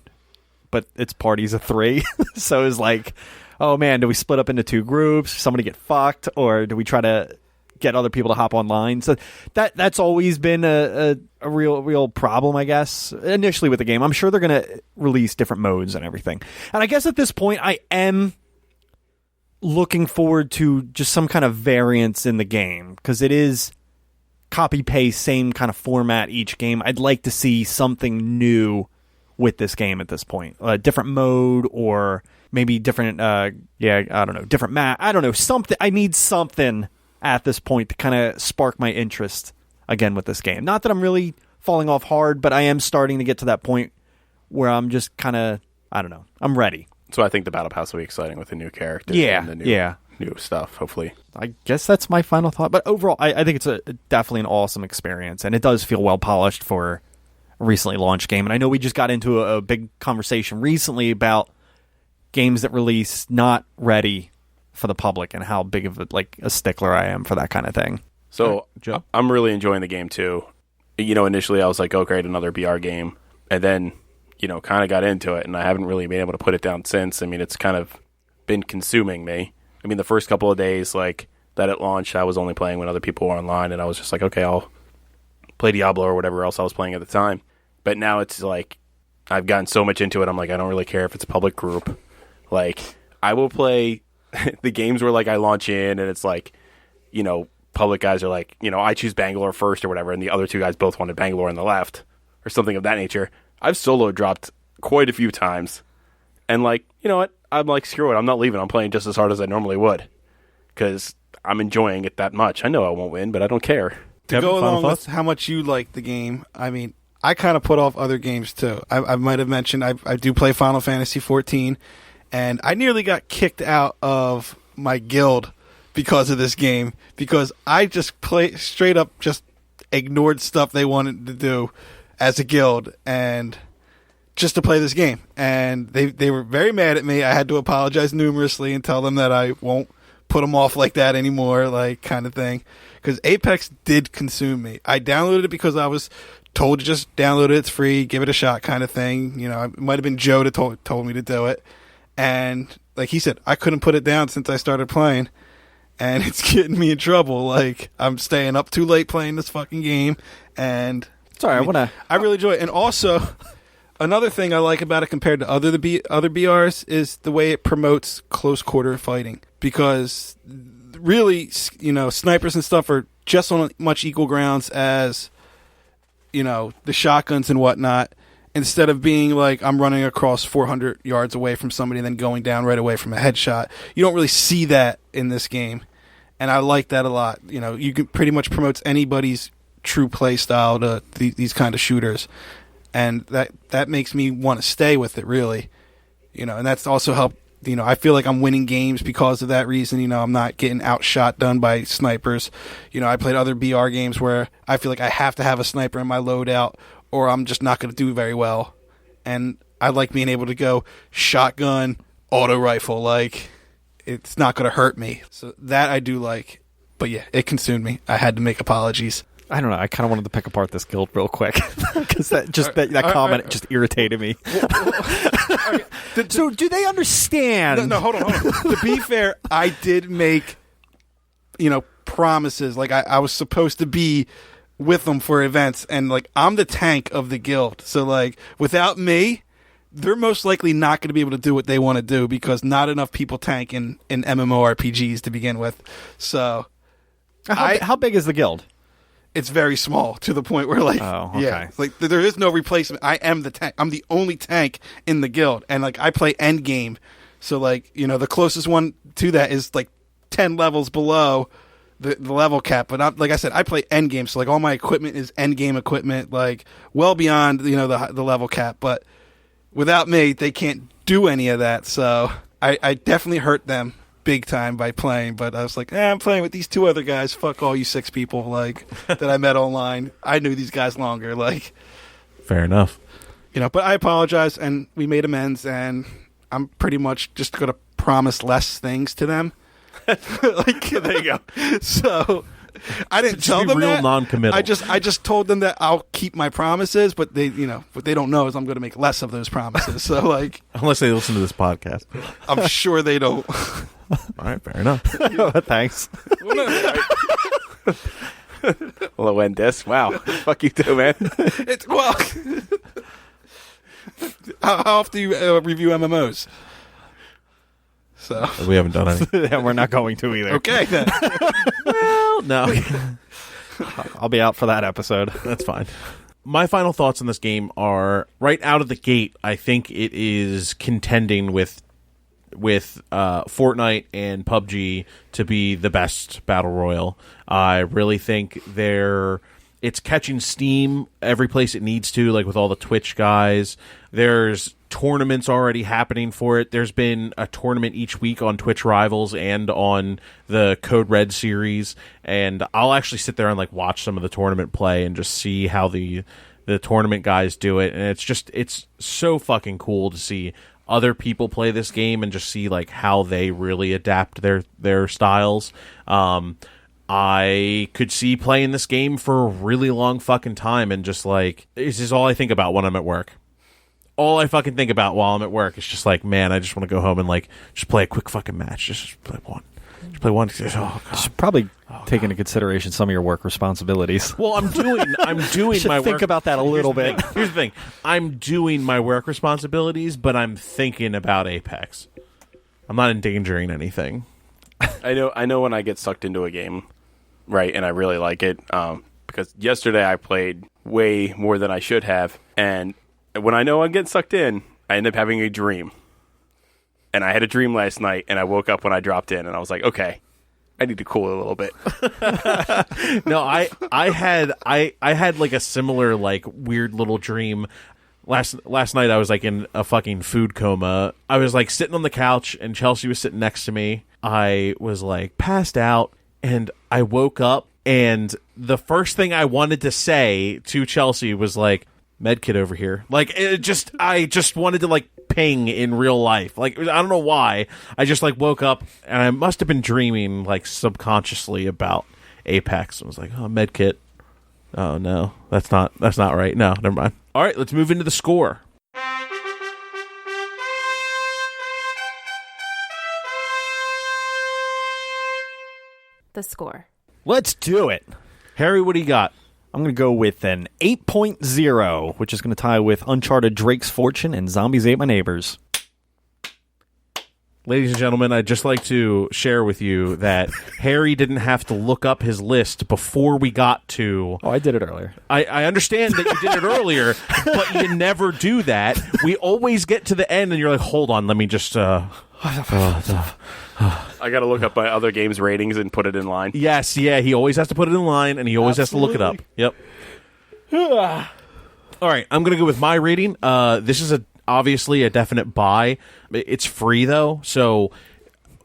but it's parties of 3. So it's like, oh man, do we split up into 2 groups? Somebody get fucked, or do we try to get other people to hop online? So that's always been a real problem, I guess, initially with the game. I'm sure they're going to release different modes and everything. And I guess at this point, I am looking forward to just some kind of variance in the game, because it is copy-paste, same kind of format each game. I'd like to see something new with this game at this point. A different mode, or maybe different, I don't know, different map. I don't know, something. I need something at this point to kind of spark my interest again with this game. Not that I'm really falling off hard, but I am starting to get to that point where I'm just kind of, I don't know, I'm ready. So I think the battle pass will be exciting with a new character. Yeah, and the new new stuff, hopefully. I guess that's my final thought. But overall, I think it's definitely an awesome experience, and it does feel well polished for a recently launched game. And I know we just got into a big conversation recently about games that release not ready for the public and how big of a stickler I am for that kind of thing. So Joe? I'm really enjoying the game too. Initially I was like, oh great, another BR game, and then kind of got into it, and I haven't really been able to put it down since. I mean, it's kind of been consuming me. I mean, the first couple of days that it launched, I was only playing when other people were online, and I was just like, okay, I'll play Diablo or whatever else I was playing at the time. But now it's like I've gotten so much into it, I'm like, I don't really care if it's a public group. I will play the games where I launch in, and it's public guys are I choose Bangalore first or whatever, and the other two guys both wanted Bangalore on the left or something of that nature. I've solo dropped quite a few times, and you know what? I'm screw it. I'm not leaving. I'm playing just as hard as I normally would because I'm enjoying it that much. I know I won't win, but I don't care. To go along with how much you like the game, I mean, I kind of put off other games too. I might have mentioned I do play Final Fantasy 14, and I nearly got kicked out of my guild because of this game, because I just straight up just ignored stuff they wanted to do as a guild and just to play this game. And they were very mad at me. I had to apologize numerously and tell them that I won't put them off like that anymore, kind of thing. Because Apex did consume me. I downloaded it because I was told to just download it. It's free. Give it a shot kind of thing. It might have been Joe that told me to do it. And like he said, I couldn't put it down since I started playing. And it's getting me in trouble. I'm staying up too late playing this fucking game. And sorry, I really enjoy it. And also, another thing I like about it compared to other BRs is the way it promotes close quarter fighting. Because really, snipers and stuff are just on much equal grounds as, the shotguns and whatnot. Instead of being I'm running across 400 yards away from somebody and then going down right away from a headshot. You don't really see that in this game. And I like that a lot. You can pretty much promotes anybody's true play style to these kind of shooters. And that makes me want to stay with it, really. And that's also helped. I feel like I'm winning games because of that reason. I'm not getting outshot done by snipers. I played other BR games where I feel like I have to have a sniper in my loadout or I'm just not going to do very well. And I like being able to go shotgun, auto rifle. It's not going to hurt me. So that I do like. But yeah, it consumed me. I had to make apologies. I don't know. I kind of wanted to pick apart this guild real quick because that comment just irritated me. So, do they understand? No, hold on. To be fair, I did make, promises. I was supposed to be with them for events, and I'm the tank of the guild. So, without me, they're most likely not going to be able to do what they want to do because not enough people tank in MMORPGs to begin with. So, how big is the guild? It's very small to the point where oh, okay. Yeah, there is no replacement. I am the tank. I'm the only tank in the guild, and I play end game. So the closest one to that is 10 levels below the level cap. But like I said, I play end game. So all my equipment is end game equipment, well beyond the level cap. But without me, they can't do any of that. So I definitely hurt them big time by playing, but I was I'm playing with these two other guys. Fuck all you 6 people that I met online. I knew these guys longer. Fair enough. But I apologize, and we made amends, and I'm pretty much just going to promise less things to them. There you go. So I didn't tell them real that. Non-committal. I just told them that I'll keep my promises, but what they don't know is I'm going to make less of those promises. So unless they listen to this podcast, I'm sure they don't. All right, fair enough. Thanks. Well, it went this. Wow. Fuck you too, man. How often do you review MMOs? So we haven't done any. And we're not going to either. Okay, then. Well, no. I'll be out for that episode. That's fine. My final thoughts on this game are, right out of the gate, I think it is contending with Fortnite and PUBG to be the best battle royale. I really think It's catching steam every place it needs to, like with all the Twitch guys. There's tournaments already happening for it. There's been a tournament each week on Twitch Rivals and on the Code Red series, and I'll actually sit there and like watch some of the tournament play and just see how the tournament guys do it. And it's so fucking cool to see other people play this game and just see like how they really adapt their styles. I could see playing this game for a really long fucking time, and just like, this is all I think about when I'm at work. All I fucking think about while I'm at work is just like, man, I just want to go home and like just play a quick fucking match. Just play one. Just play one. Oh, God. Should probably take into consideration some of your work responsibilities. Well, I'm doing Should my work. think about that a little bit. Here's the thing. I'm doing my work responsibilities, but I'm thinking about Apex. I'm not endangering anything. I know when I get sucked into a game, right, and I really like it, because yesterday I played way more than I should have, and when I know I'm getting sucked in, I end up having a dream. And I had a dream last night, and I woke up when I dropped in, and I was like, okay, I need to cool it a little bit. No, I had like a similar like weird little dream. Last night I was like in a fucking food coma. I was like sitting on the couch, and Chelsea was sitting next to me. I was like passed out, and I woke up, and the first thing I wanted to say to Chelsea was like, medkit over here. Like, I just wanted to like ping in real life. Like, I don't know why. I just like woke up, and I must have been dreaming like subconsciously about Apex. I was like, oh, medkit. Oh no, that's not right. No, never mind. All right, let's move into the score. The score. Let's do it. Harry, what do you got? I'm going to go with an 8.0, which is going to tie with Uncharted Drake's Fortune and Zombies Ate My Neighbors. Ladies and gentlemen, I'd just like to share with you that Harry didn't have to look up his list before we got to... Oh, I did it earlier. I understand that you did it earlier, but you never do that. We always get to the end, and you're like, hold on, let me just... I got to look up my other games' ratings and put it in line. Yes, yeah, he always has to put it in line, and he always has to look it up. Yep. All right, I'm going to go with my rating. This is obviously a definite buy. It's free, though, so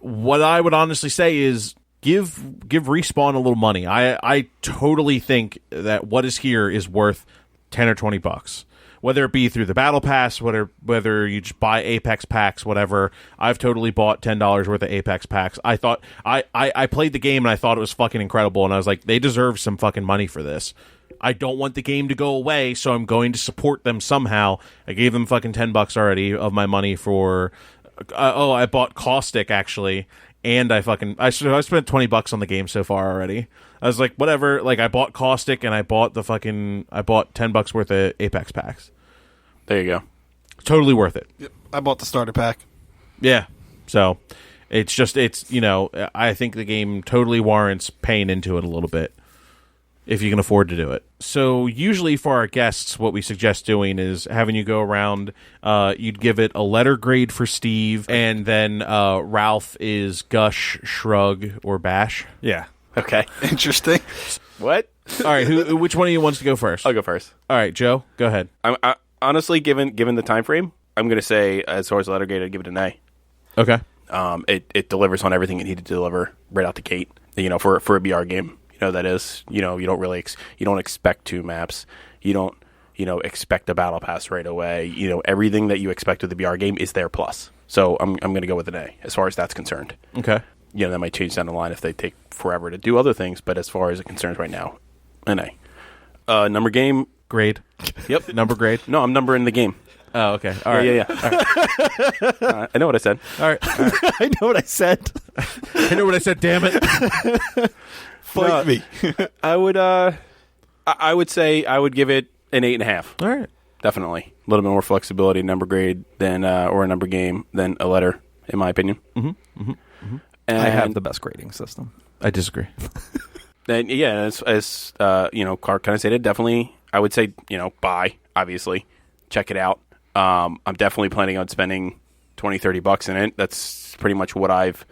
what I would honestly say is give Respawn a little money. I totally think that what is here is worth $10 or $20. Whether it be through the Battle Pass, whether you just buy Apex packs, whatever. I've totally bought $10 worth of Apex packs. I thought I played the game and I thought it was fucking incredible, and I was like, they deserve some fucking money for this. I don't want the game to go away, so I'm going to support them somehow. I gave them fucking $10 already of my money for. I bought Caustic actually, and I spent $20 on the game so far already. I was like, whatever. Like, I bought Caustic and I bought $10 worth of Apex packs. There you go. Totally worth it. Yep, I bought the starter pack. Yeah. So it's I think the game totally warrants paying into it a little bit if you can afford to do it. So usually for our guests, what we suggest doing is having you go around. You'd give it a letter grade for Steve, and then Ralph is gush, shrug, or bash. Yeah. Okay. Interesting. What? All right. Which one of you wants to go first? I'll go first. All right, Joe, go ahead. I honestly, given the time frame, I'm going to say, as far as letter grade, I'd give it an A. Okay. It delivers on everything it needed to deliver right out the gate. For a BR game, that is, you don't really you don't expect 2 maps. You don't expect a battle pass right away. Everything that you expect with the BR game is there plus. So I'm going to go with an A as far as that's concerned. Okay. That might change down the line if they take forever to do other things, but as far as it concerns right now, an A. Number game. Grade. Yep. Number grade. No, I'm numbering the game. Oh, okay. All right. Yeah. All right. I know what I said. All right. I know what I said. I know what I said, damn it. Fight me. I would say I would give it an 8.5. All right. Definitely. A little bit more flexibility, number grade than or a number game than a letter, in my opinion. Mm-hmm. Mm-hmm. Mm-hmm. And I have the best grading system. I disagree. And yeah, as Clark kind of stated, definitely I would say, buy, obviously. Check it out. I'm definitely planning on spending $20-$30 in it. That's pretty much what I've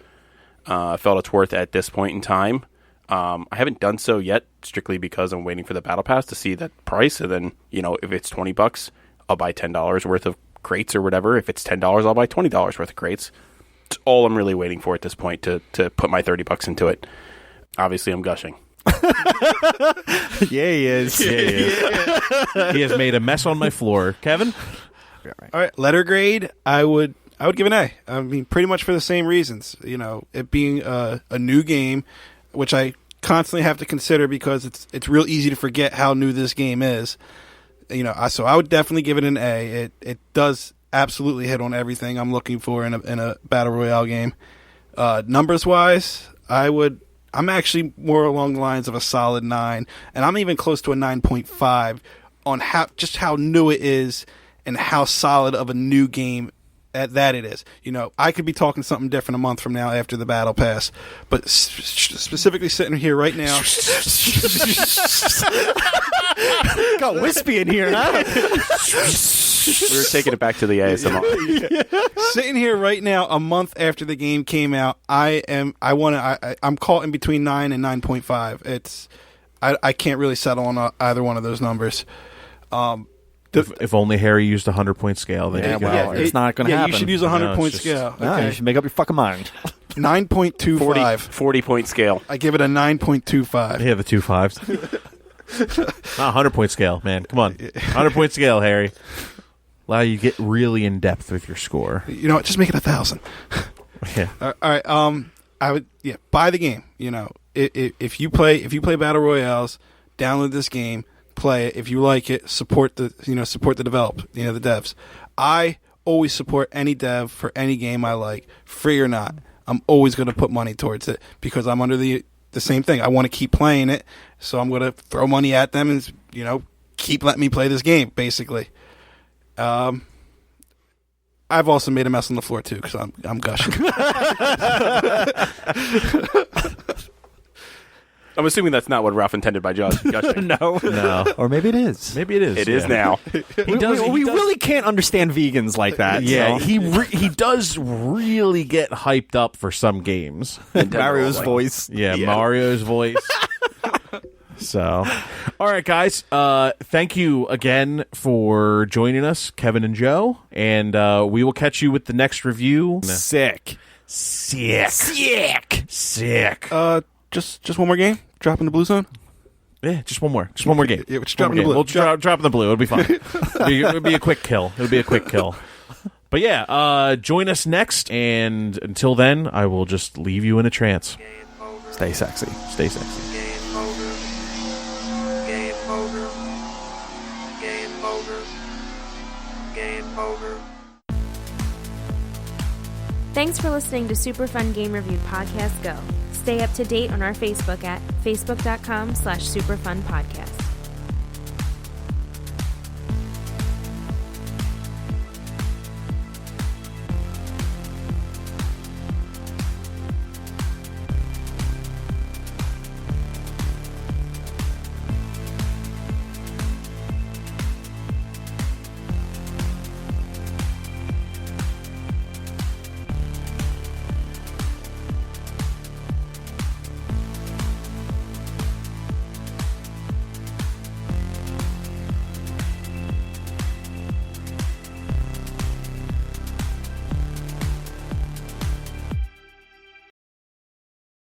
felt it's worth at this point in time. I haven't done so yet, strictly because I'm waiting for the Battle Pass to see that price, and then, if it's $20, I'll buy $10 worth of crates or whatever. If it's $10, I'll buy $20 worth of crates. It's all I'm really waiting for at this point to put my $30 into it. Obviously, I'm gushing. Yeah, he is. Yeah, he is. He has made a mess on my floor. Kevin? All right, letter grade, I would give an A. I mean, pretty much for the same reasons. It being a new game, which I constantly have to consider because it's real easy to forget how new this game is. So I would definitely give it an A. It does absolutely hit on everything I'm looking for in a battle royale game. Numbers wise, I'm actually more along the lines of a solid 9, and I'm even close to a 9.5 on how new it is and how solid of a new game that it is. I could be talking something different a month from now after the Battle Pass, but specifically sitting here right now. Got wispy in here, huh? We were taking it back to the ASMR. Sitting here right now, a month after the game came out, I'm caught in between 9 and 9.5. I can't really settle on either one of those numbers. If only Harry used a 100-point scale, then It's not going to happen. You should use a 100-point scale. No, Okay. you should make up your fucking mind. 9.25. 40-point scale. I give it a 9.25. Yeah, the 2 5s. Not 100-point scale, man. Come on. 100-point scale, Harry. Allow you to get really in depth with your score. You know what? Just make it 1,000. Yeah. All right. I would buy the game. If you play battle royales, download this game, play it. If you like it, support the the devs. I always support any dev for any game I like, free or not. I'm always going to put money towards it because I'm under the same thing. I want to keep playing it, so I'm going to throw money at them and keep letting me play this game. Basically, I've also made a mess on the floor too because I'm gushing. I'm assuming that's not what Ralph intended by gushing. No. Or maybe it is. Maybe it is. It is now. We really can't understand vegans like that. Yeah, so. he does really get hyped up for some games. Mario's voice. Yeah, Mario's voice. So, all right, guys. Thank you again for joining us, Kevin and Joe, and we will catch you with the next review. Sick. Just one more game. Drop in the blue zone. Yeah, just one more game. Yeah, just drop in the blue. We'll drop in the blue. It'll be fine. It'll be a quick kill. But yeah, join us next, and until then, I will just leave you in a trance. Stay sexy. Stay sexy. Game over. Game over. Game over. Game over. Thanks for listening to Super Fun Game Review Podcast Go. Stay up to date on our Facebook at facebook.com/superfunpodcast.